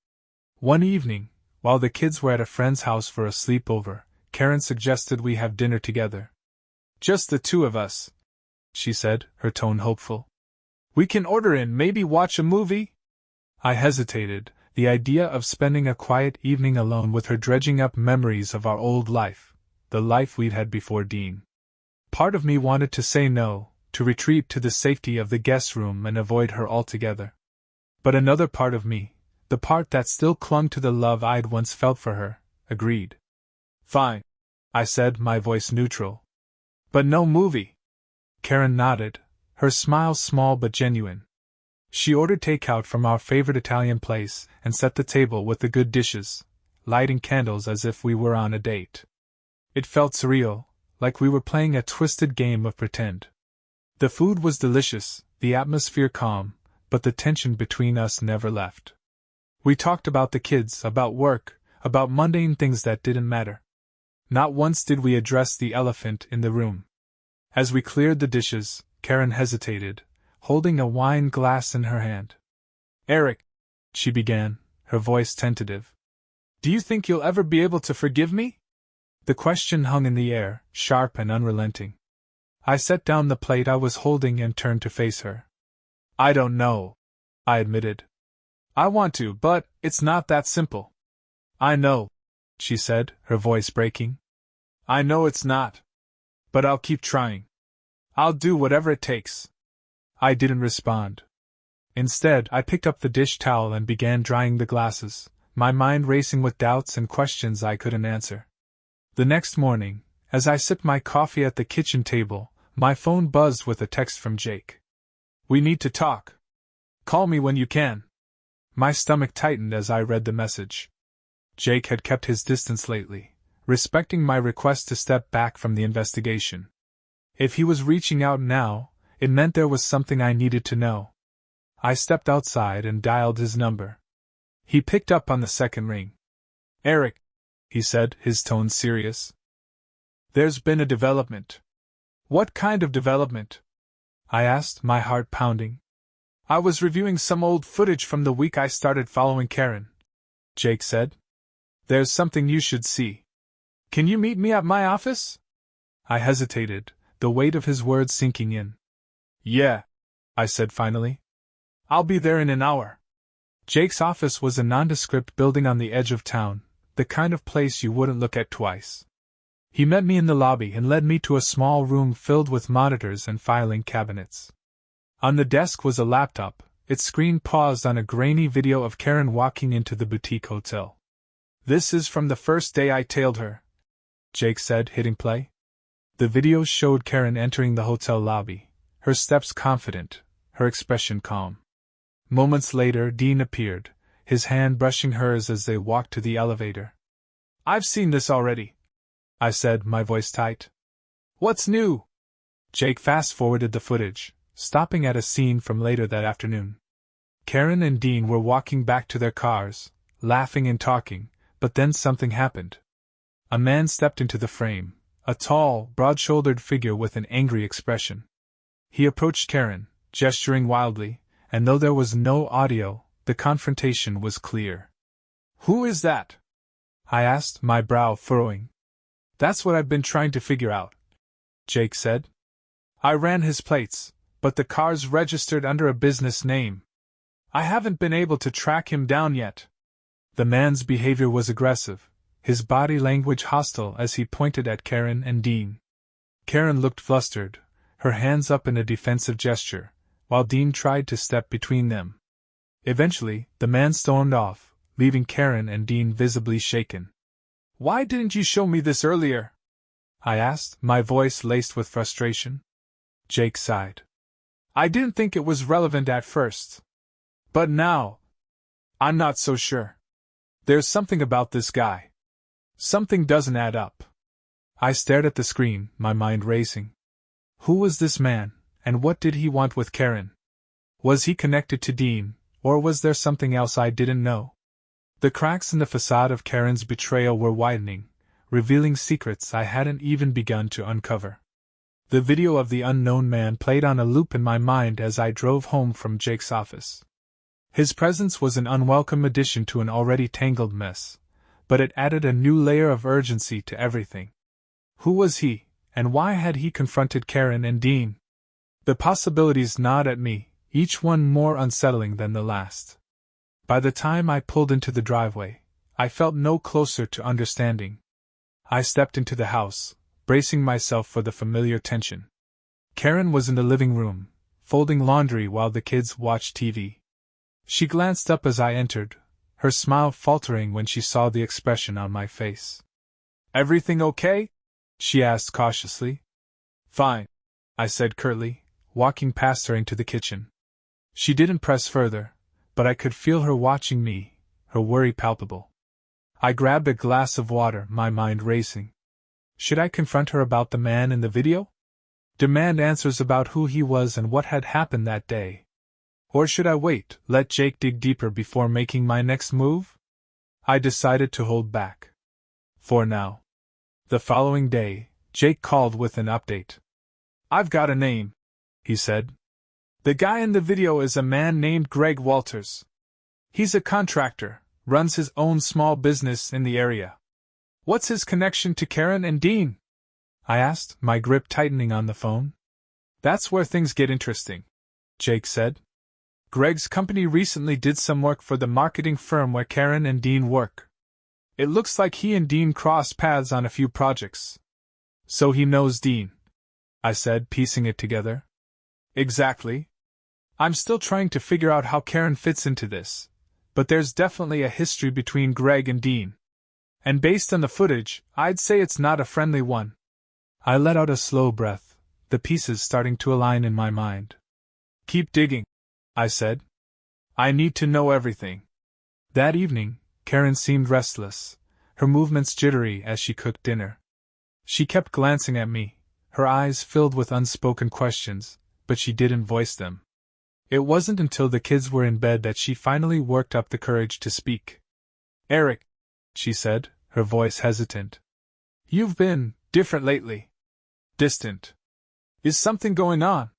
One evening, while the kids were at a friend's house for a sleepover, Karen suggested we have dinner together. Just the two of us, she said, her tone hopeful. We can order in, maybe watch a movie? I hesitated, the idea of spending a quiet evening alone with her dredging up memories of our old life, the life we'd had before Dean. Part of me wanted to say no, to retreat to the safety of the guest room and avoid her altogether. But another part of me, the part that still clung to the love I'd once felt for her, agreed. Fine, I said, my voice neutral. But no movie. Karen nodded, her smile small but genuine. She ordered takeout from our favorite Italian place and set the table with the good dishes, lighting candles as if we were on a date. It felt surreal, like we were playing a twisted game of pretend. The food was delicious, the atmosphere calm, but the tension between us never left. We talked about the kids, about work, about mundane things that didn't matter. Not once did we address the elephant in the room. As we cleared the dishes, Karen hesitated, holding a wine glass in her hand. Eric, she began, her voice tentative. Do you think you'll ever be able to forgive me? The question hung in the air, sharp and unrelenting. I set down the plate I was holding and turned to face her. I don't know, I admitted. I want to, but it's not that simple. I know, she said, her voice breaking. I know it's not. But I'll keep trying. I'll do whatever it takes. I didn't respond. Instead, I picked up the dish towel and began drying the glasses, my mind racing with doubts and questions I couldn't answer. The next morning, as I sipped my coffee at the kitchen table, my phone buzzed with a text from Jake. "We need to talk. Call me when you can." My stomach tightened as I read the message. Jake had kept his distance lately, respecting my request to step back from the investigation. If he was reaching out now, it meant there was something I needed to know. I stepped outside and dialed his number. He picked up on the second ring. "Eric," he said, his tone serious. "There's been a development." "What kind of development?" I asked, my heart pounding. "I was reviewing some old footage from the week I started following Karen," Jake said. "There's something you should see. Can you meet me at my office?" I hesitated, the weight of his words sinking in. "Yeah," I said finally. "I'll be there in an hour." Jake's office was a nondescript building on the edge of town, the kind of place you wouldn't look at twice. He met me in the lobby and led me to a small room filled with monitors and filing cabinets. On the desk was a laptop, its screen paused on a grainy video of Karen walking into the boutique hotel. "This is from the first day I tailed her," Jake said, hitting play. The video showed Karen entering the hotel lobby, her steps confident, her expression calm. Moments later, Dean appeared, his hand brushing hers as they walked to the elevator. "I've seen this already," I said, my voice tight. "What's new?" Jake fast-forwarded the footage, stopping at a scene from later that afternoon. Karen and Dean were walking back to their cars, laughing and talking, but then something happened. A man stepped into the frame, a tall, broad-shouldered figure with an angry expression. He approached Karen, gesturing wildly, and though there was no audio, the confrontation was clear. "Who is that?" I asked, my brow furrowing. "That's what I've been trying to figure out," Jake said. "I ran his plates, but the car's registered under a business name. I haven't been able to track him down yet." The man's behavior was aggressive, his body language hostile as he pointed at Karen and Dean. Karen looked flustered, her hands up in a defensive gesture, while Dean tried to step between them. Eventually, the man stormed off, leaving Karen and Dean visibly shaken. "Why didn't you show me this earlier?" I asked, my voice laced with frustration. Jake sighed. "I didn't think it was relevant at first. But now, I'm not so sure. There's something about this guy. Something doesn't add up." I stared at the screen, my mind racing. Who was this man, and what did he want with Karen? Was he connected to Dean, or was there something else I didn't know? The cracks in the facade of Karen's betrayal were widening, revealing secrets I hadn't even begun to uncover. The video of the unknown man played on a loop in my mind as I drove home from Jake's office. His presence was an unwelcome addition to an already tangled mess, but it added a new layer of urgency to everything. Who was he, and why had he confronted Karen and Dean? The possibilities gnawed at me, each one more unsettling than the last. By the time I pulled into the driveway, I felt no closer to understanding. I stepped into the house, bracing myself for the familiar tension. Karen was in the living room, folding laundry while the kids watched TV. She glanced up as I entered, her smile faltering when she saw the expression on my face. "Everything okay?" she asked cautiously. "Fine," I said curtly, walking past her into the kitchen. She didn't press further, but I could feel her watching me, her worry palpable. I grabbed a glass of water, my mind racing. Should I confront her about the man in the video? Demand answers about who he was and what had happened that day? Or should I wait, let Jake dig deeper before making my next move? I decided to hold back. For now. The following day, Jake called with an update. "I've got a name," he said. "The guy in the video is a man named Greg Walters. He's a contractor, runs his own small business in the area." "What's his connection to Karen and Dean?" I asked, my grip tightening on the phone. "That's where things get interesting," Jake said. "Greg's company recently did some work for the marketing firm where Karen and Dean work. It looks like he and Dean crossed paths on a few projects." "So he knows Dean," I said, piecing it together. "Exactly. I'm still trying to figure out how Karen fits into this, but there's definitely a history between Greg and Dean. And based on the footage, I'd say it's not a friendly one. I let out a slow breath, the pieces starting to align in my mind. Keep digging, I said. I need to know everything. That evening, Karen seemed restless, her movements jittery as she cooked dinner. She kept glancing at me, her eyes filled with unspoken questions, but she didn't voice them. It wasn't until the kids were in bed that she finally worked up the courage to speak. Eric, she said, her voice hesitant. You've been different lately. Distant. Is something going on?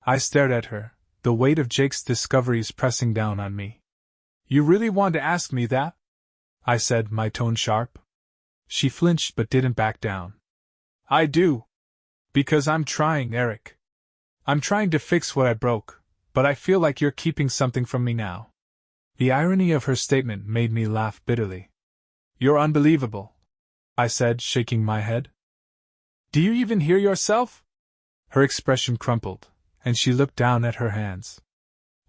I stared at her, the weight of Jake's discoveries pressing down on me. You really want to ask me that? I said, my tone sharp. She flinched but didn't back down. I do. Because I'm trying, Eric. I'm trying to fix what I broke, but I feel like you're keeping something from me now. The irony of her statement made me laugh bitterly. You're unbelievable, I said, shaking my head. Do you even hear yourself? Her expression crumpled, and she looked down at her hands.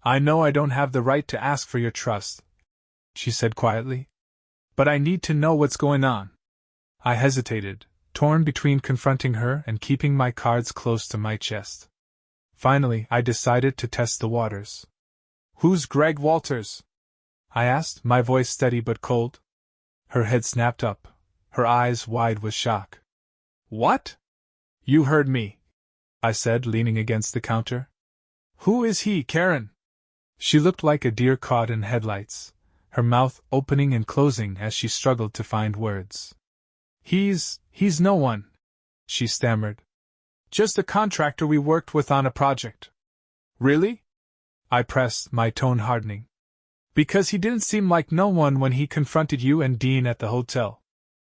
I know I don't have the right to ask for your trust, she said quietly. But I need to know what's going on. I hesitated, torn between confronting her and keeping my cards close to my chest. Finally, I decided to test the waters. Who's Greg Walters? I asked, my voice steady but cold. Her head snapped up, her eyes wide with shock. What? You heard me, I said, leaning against the counter. Who is he, Karen? She looked like a deer caught in headlights, her mouth opening and closing as she struggled to find words. He's no one, she stammered. Just a contractor we worked with on a project. Really? I pressed, my tone hardening. Because he didn't seem like no one when he confronted you and Dean at the hotel.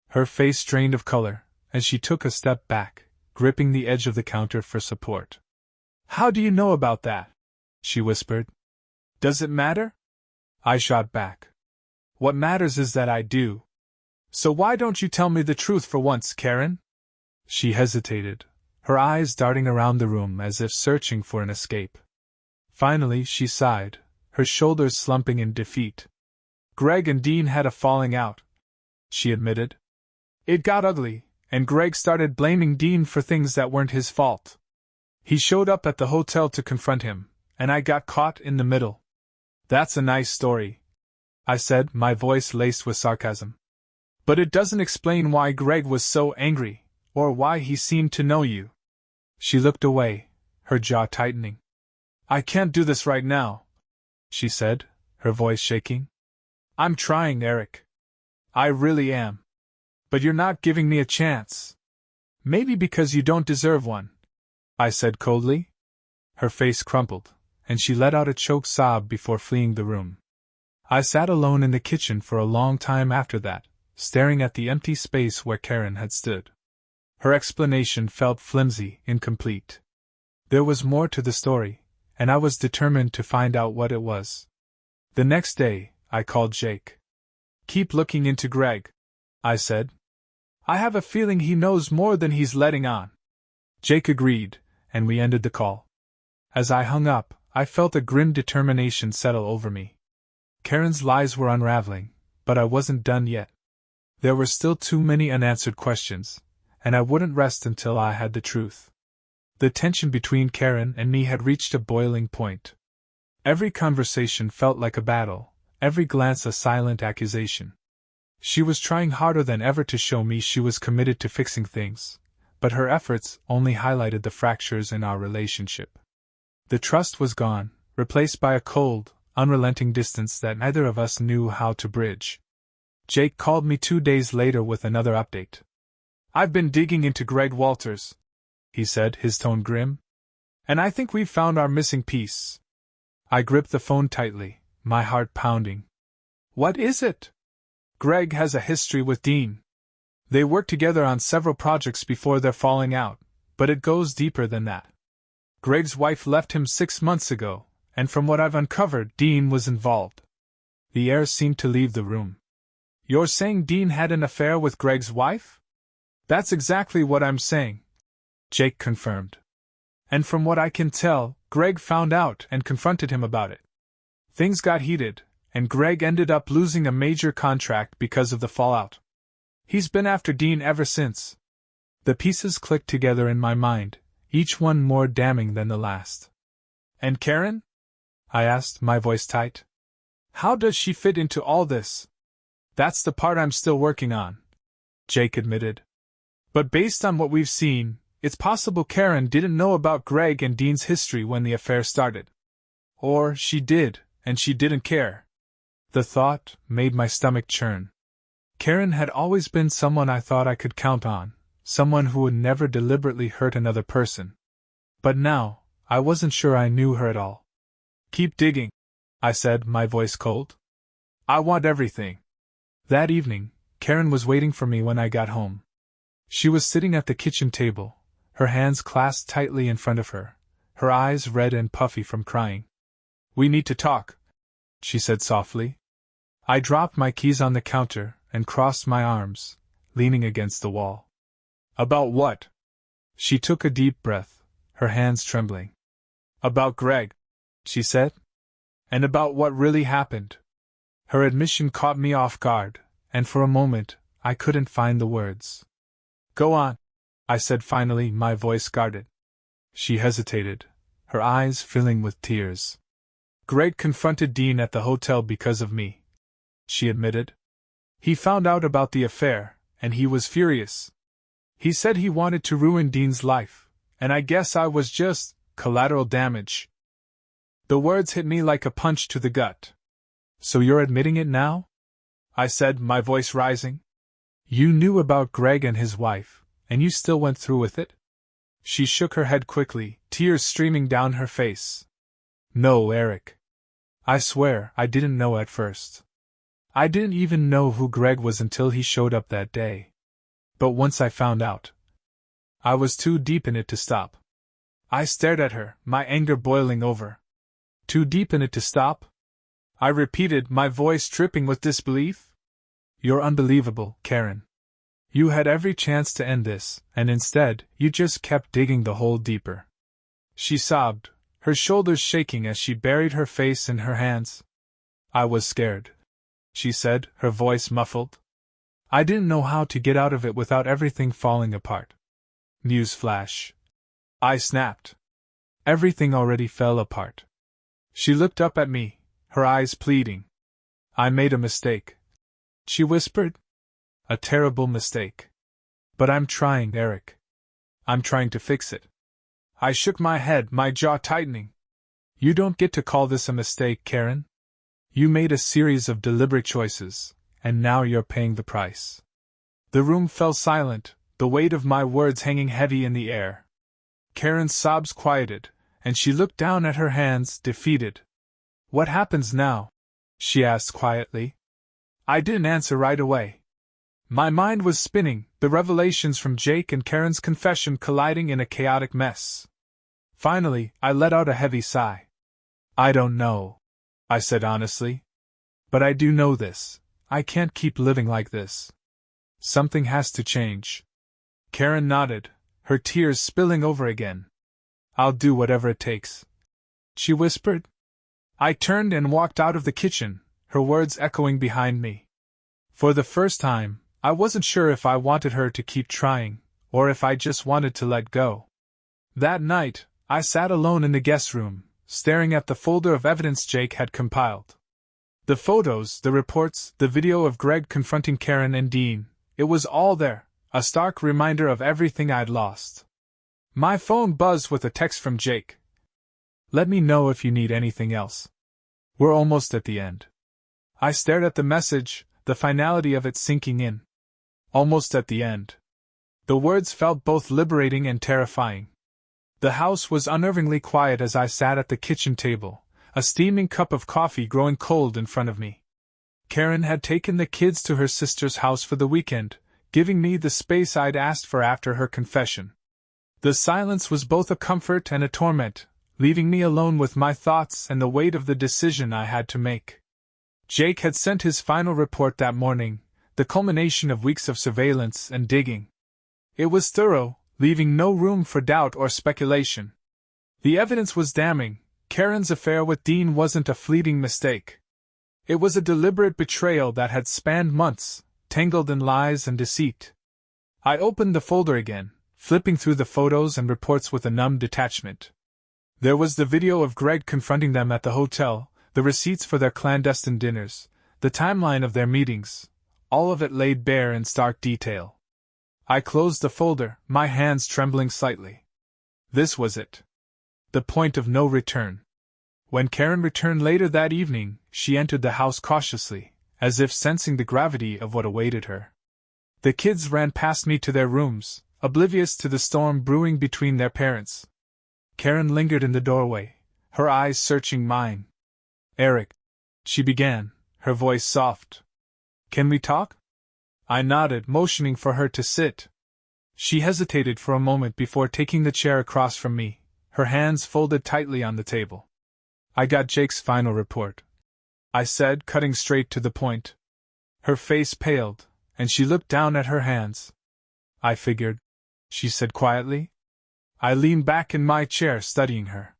Her face drained of color, as she took a step back, gripping the edge of the counter for support. How do you know about that? She whispered. Does it matter? I shot back. What matters is that I do. So why don't you tell me the truth for once, Karen? She hesitated, her eyes darting around the room as if searching for an escape. Finally, she sighed, her shoulders slumping in defeat. Greg and Dean had a falling out, she admitted. It got ugly, and Greg started blaming Dean for things that weren't his fault. He showed up at the hotel to confront him, and I got caught in the middle. That's a nice story, I said, my voice laced with sarcasm. But it doesn't explain why Greg was so angry, or why he seemed to know you. She looked away, her jaw tightening. I can't do this right now, she said, her voice shaking. I'm trying, Eric. I really am. But you're not giving me a chance. Maybe because you don't deserve one, I said coldly. Her face crumpled, and she let out a choked sob before fleeing the room. I sat alone in the kitchen for a long time after that, staring at the empty space where Karen had stood. Her explanation felt flimsy, incomplete. There was more to the story, and I was determined to find out what it was. The next day, I called Jake. Keep looking into Greg, I said. I have a feeling he knows more than he's letting on. Jake agreed, and we ended the call. As I hung up, I felt a grim determination settle over me. Karen's lies were unraveling, but I wasn't done yet. There were still too many unanswered questions, and I wouldn't rest until I had the truth. The tension between Karen and me had reached a boiling point. Every conversation felt like a battle, every glance a silent accusation. She was trying harder than ever to show me she was committed to fixing things, but her efforts only highlighted the fractures in our relationship. The trust was gone, replaced by a cold, unrelenting distance that neither of us knew how to bridge. Jake called me 2 days later with another update. I've been digging into Greg Walters, he said, his tone grim. And I think we've found our missing piece. I gripped the phone tightly, my heart pounding. What is it? Greg has a history with Dean. They worked together on several projects before their falling out, but it goes deeper than that. Greg's wife left him 6 months ago, and from what I've uncovered, Dean was involved. The air seemed to leave the room. You're saying Dean had an affair with Greg's wife? That's exactly what I'm saying, Jake confirmed. And from what I can tell, Greg found out and confronted him about it. Things got heated, and Greg ended up losing a major contract because of the fallout. He's been after Dean ever since. The pieces clicked together in my mind, each one more damning than the last. And Karen? I asked, my voice tight. How does she fit into all this? That's the part I'm still working on, Jake admitted. But based on what we've seen, it's possible Karen didn't know about Greg and Dean's history when the affair started. Or she did, and she didn't care. The thought made my stomach churn. Karen had always been someone I thought I could count on, someone who would never deliberately hurt another person. But now, I wasn't sure I knew her at all. Keep digging, I said, my voice cold. I want everything. That evening, Karen was waiting for me when I got home. She was sitting at the kitchen table, her hands clasped tightly in front of her, her eyes red and puffy from crying. We need to talk, she said softly. I dropped my keys on the counter and crossed my arms, leaning against the wall. About what? She took a deep breath, her hands trembling. About Greg, she said. And about what really happened. Her admission caught me off guard, and for a moment, I couldn't find the words. Go on, I said finally, my voice guarded. She hesitated, her eyes filling with tears. Greg confronted Dean at the hotel because of me, she admitted. He found out about the affair, and he was furious. He said he wanted to ruin Dean's life, and I guess I was just collateral damage. The words hit me like a punch to the gut. So you're admitting it now? I said, my voice rising. You knew about Greg and his wife, and you still went through with it? She shook her head quickly, tears streaming down her face. No, Eric. I swear I didn't know at first. I didn't even know who Greg was until he showed up that day. But once I found out, I was too deep in it to stop. I stared at her, my anger boiling over. Too deep in it to stop? I repeated, my voice dripping with disbelief. You're unbelievable, Karen. You had every chance to end this, and instead, you just kept digging the hole deeper. She sobbed, her shoulders shaking as she buried her face in her hands. I was scared, she said, her voice muffled. I didn't know how to get out of it without everything falling apart. Newsflash. I snapped. Everything already fell apart. She looked up at me, her eyes pleading. I made a mistake, she whispered. A terrible mistake. But I'm trying, Eric. I'm trying to fix it. I shook my head, my jaw tightening. You don't get to call this a mistake, Karen. You made a series of deliberate choices, and now you're paying the price. The room fell silent, the weight of my words hanging heavy in the air. Karen's sobs quieted, and she looked down at her hands, defeated. What happens now? She asked quietly. I didn't answer right away. My mind was spinning, the revelations from Jake and Karen's confession colliding in a chaotic mess. Finally, I let out a heavy sigh. I don't know, I said honestly. But I do know this. I can't keep living like this. Something has to change. Karen nodded, her tears spilling over again. I'll do whatever it takes, she whispered. I turned and walked out of the kitchen, her words echoing behind me. For the first time, I wasn't sure if I wanted her to keep trying, or if I just wanted to let go. That night, I sat alone in the guest room, staring at the folder of evidence Jake had compiled. The photos, the reports, the video of Greg confronting Karen and Dean, it was all there, a stark reminder of everything I'd lost. My phone buzzed with a text from Jake. Let me know if you need anything else. We're almost at the end. I stared at the message, the finality of it sinking in. Almost at the end. The words felt both liberating and terrifying. The house was unnervingly quiet as I sat at the kitchen table, a steaming cup of coffee growing cold in front of me. Karen had taken the kids to her sister's house for the weekend, giving me the space I'd asked for after her confession. The silence was both a comfort and a torment, leaving me alone with my thoughts and the weight of the decision I had to make. Jake had sent his final report that morning, the culmination of weeks of surveillance and digging. It was thorough, leaving no room for doubt or speculation. The evidence was damning. Karen's affair with Dean wasn't a fleeting mistake. It was a deliberate betrayal that had spanned months, tangled in lies and deceit. I opened the folder again, flipping through the photos and reports with a numb detachment. There was the video of Greg confronting them at the hotel, the receipts for their clandestine dinners, the timeline of their meetings, all of it laid bare in stark detail. I closed the folder, my hands trembling slightly. This was it. The point of no return. When Karen returned later that evening, she entered the house cautiously, as if sensing the gravity of what awaited her. The kids ran past me to their rooms, oblivious to the storm brewing between their parents. Karen lingered in the doorway, her eyes searching mine. "Eric," she began, her voice soft. "Can we talk?" I nodded, motioning for her to sit. She hesitated for a moment before taking the chair across from me, her hands folded tightly on the table. "I got Jake's final report," I said, cutting straight to the point. Her face paled, and she looked down at her hands. "I figured," she said quietly. I leaned back in my chair, studying her.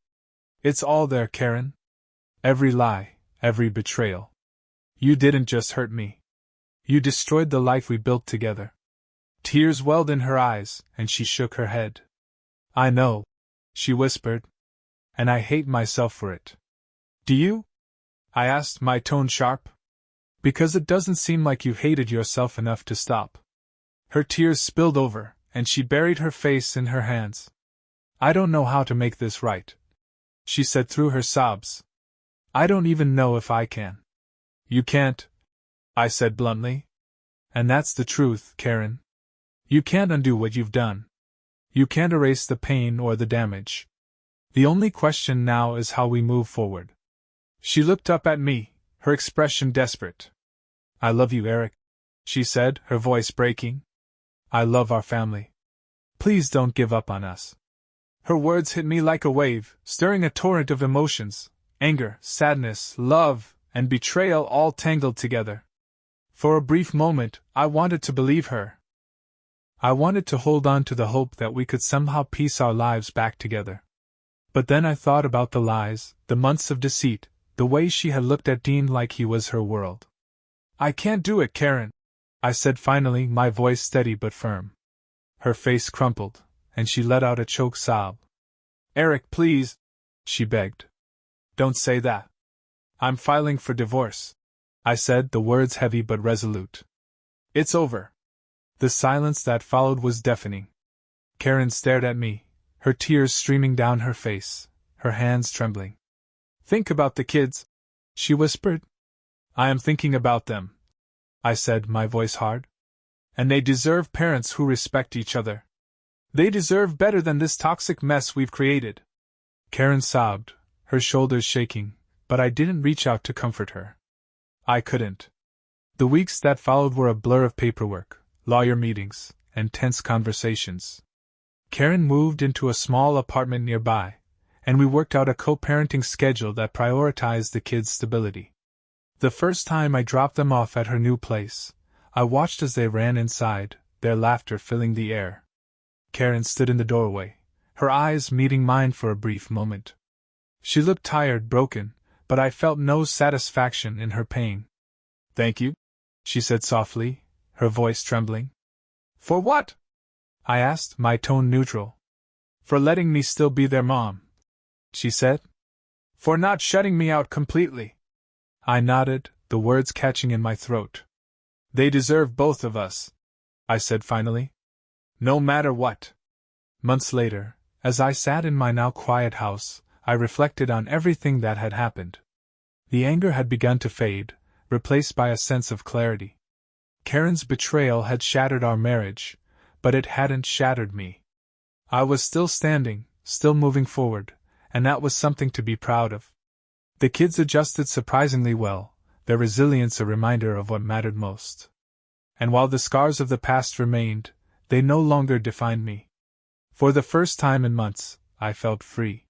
"It's all there, Karen. Every lie, every betrayal. You didn't just hurt me. You destroyed the life we built together." Tears welled in her eyes, and she shook her head. "I know," she whispered. "And I hate myself for it." "Do you?" I asked, my tone sharp. "Because it doesn't seem like you hated yourself enough to stop." Her tears spilled over, and she buried her face in her hands. "I don't know how to make this right," she said through her sobs. "I don't even know if I can." "You can't," I said bluntly. "And that's the truth, Karen. You can't undo what you've done. You can't erase the pain or the damage. The only question now is how we move forward." She looked up at me, her expression desperate. "I love you, Eric," she said, her voice breaking. "I love our family. Please don't give up on us." Her words hit me like a wave, stirring a torrent of emotions, anger, sadness, love, and betrayal all tangled together. For a brief moment, I wanted to believe her. I wanted to hold on to the hope that we could somehow piece our lives back together. But then I thought about the lies, the months of deceit, the way she had looked at Dean like he was her world. "I can't do it, Karen," I said finally, my voice steady but firm. Her face crumpled, and she let out a choked sob. "Eric, please," she begged. "Don't say that. I'm filing for divorce," I said, the words heavy but resolute. "It's over." The silence that followed was deafening. Karen stared at me, her tears streaming down her face, her hands trembling. "Think about the kids," she whispered. "I am thinking about them," I said, my voice hard. "And they deserve parents who respect each other. They deserve better than this toxic mess we've created." Karen sobbed, her shoulders shaking, but I didn't reach out to comfort her. I couldn't. The weeks that followed were a blur of paperwork, lawyer meetings, and tense conversations. Karen moved into a small apartment nearby, and we worked out a co-parenting schedule that prioritized the kids' stability. The first time I dropped them off at her new place, I watched as they ran inside, their laughter filling the air. Karen stood in the doorway, her eyes meeting mine for a brief moment. She looked tired, broken, but I felt no satisfaction in her pain. "Thank you," she said softly, her voice trembling. "For what?" I asked, my tone neutral. "For letting me still be their mom," she said. "For not shutting me out completely." I nodded, the words catching in my throat. "They deserve both of us," I said finally. "No matter what." Months later, as I sat in my now quiet house, I reflected on everything that had happened. The anger had begun to fade, replaced by a sense of clarity. Karen's betrayal had shattered our marriage, but it hadn't shattered me. I was still standing, still moving forward, and that was something to be proud of. The kids adjusted surprisingly well, their resilience a reminder of what mattered most. And while the scars of the past remained, they no longer defined me. For the first time in months, I felt free.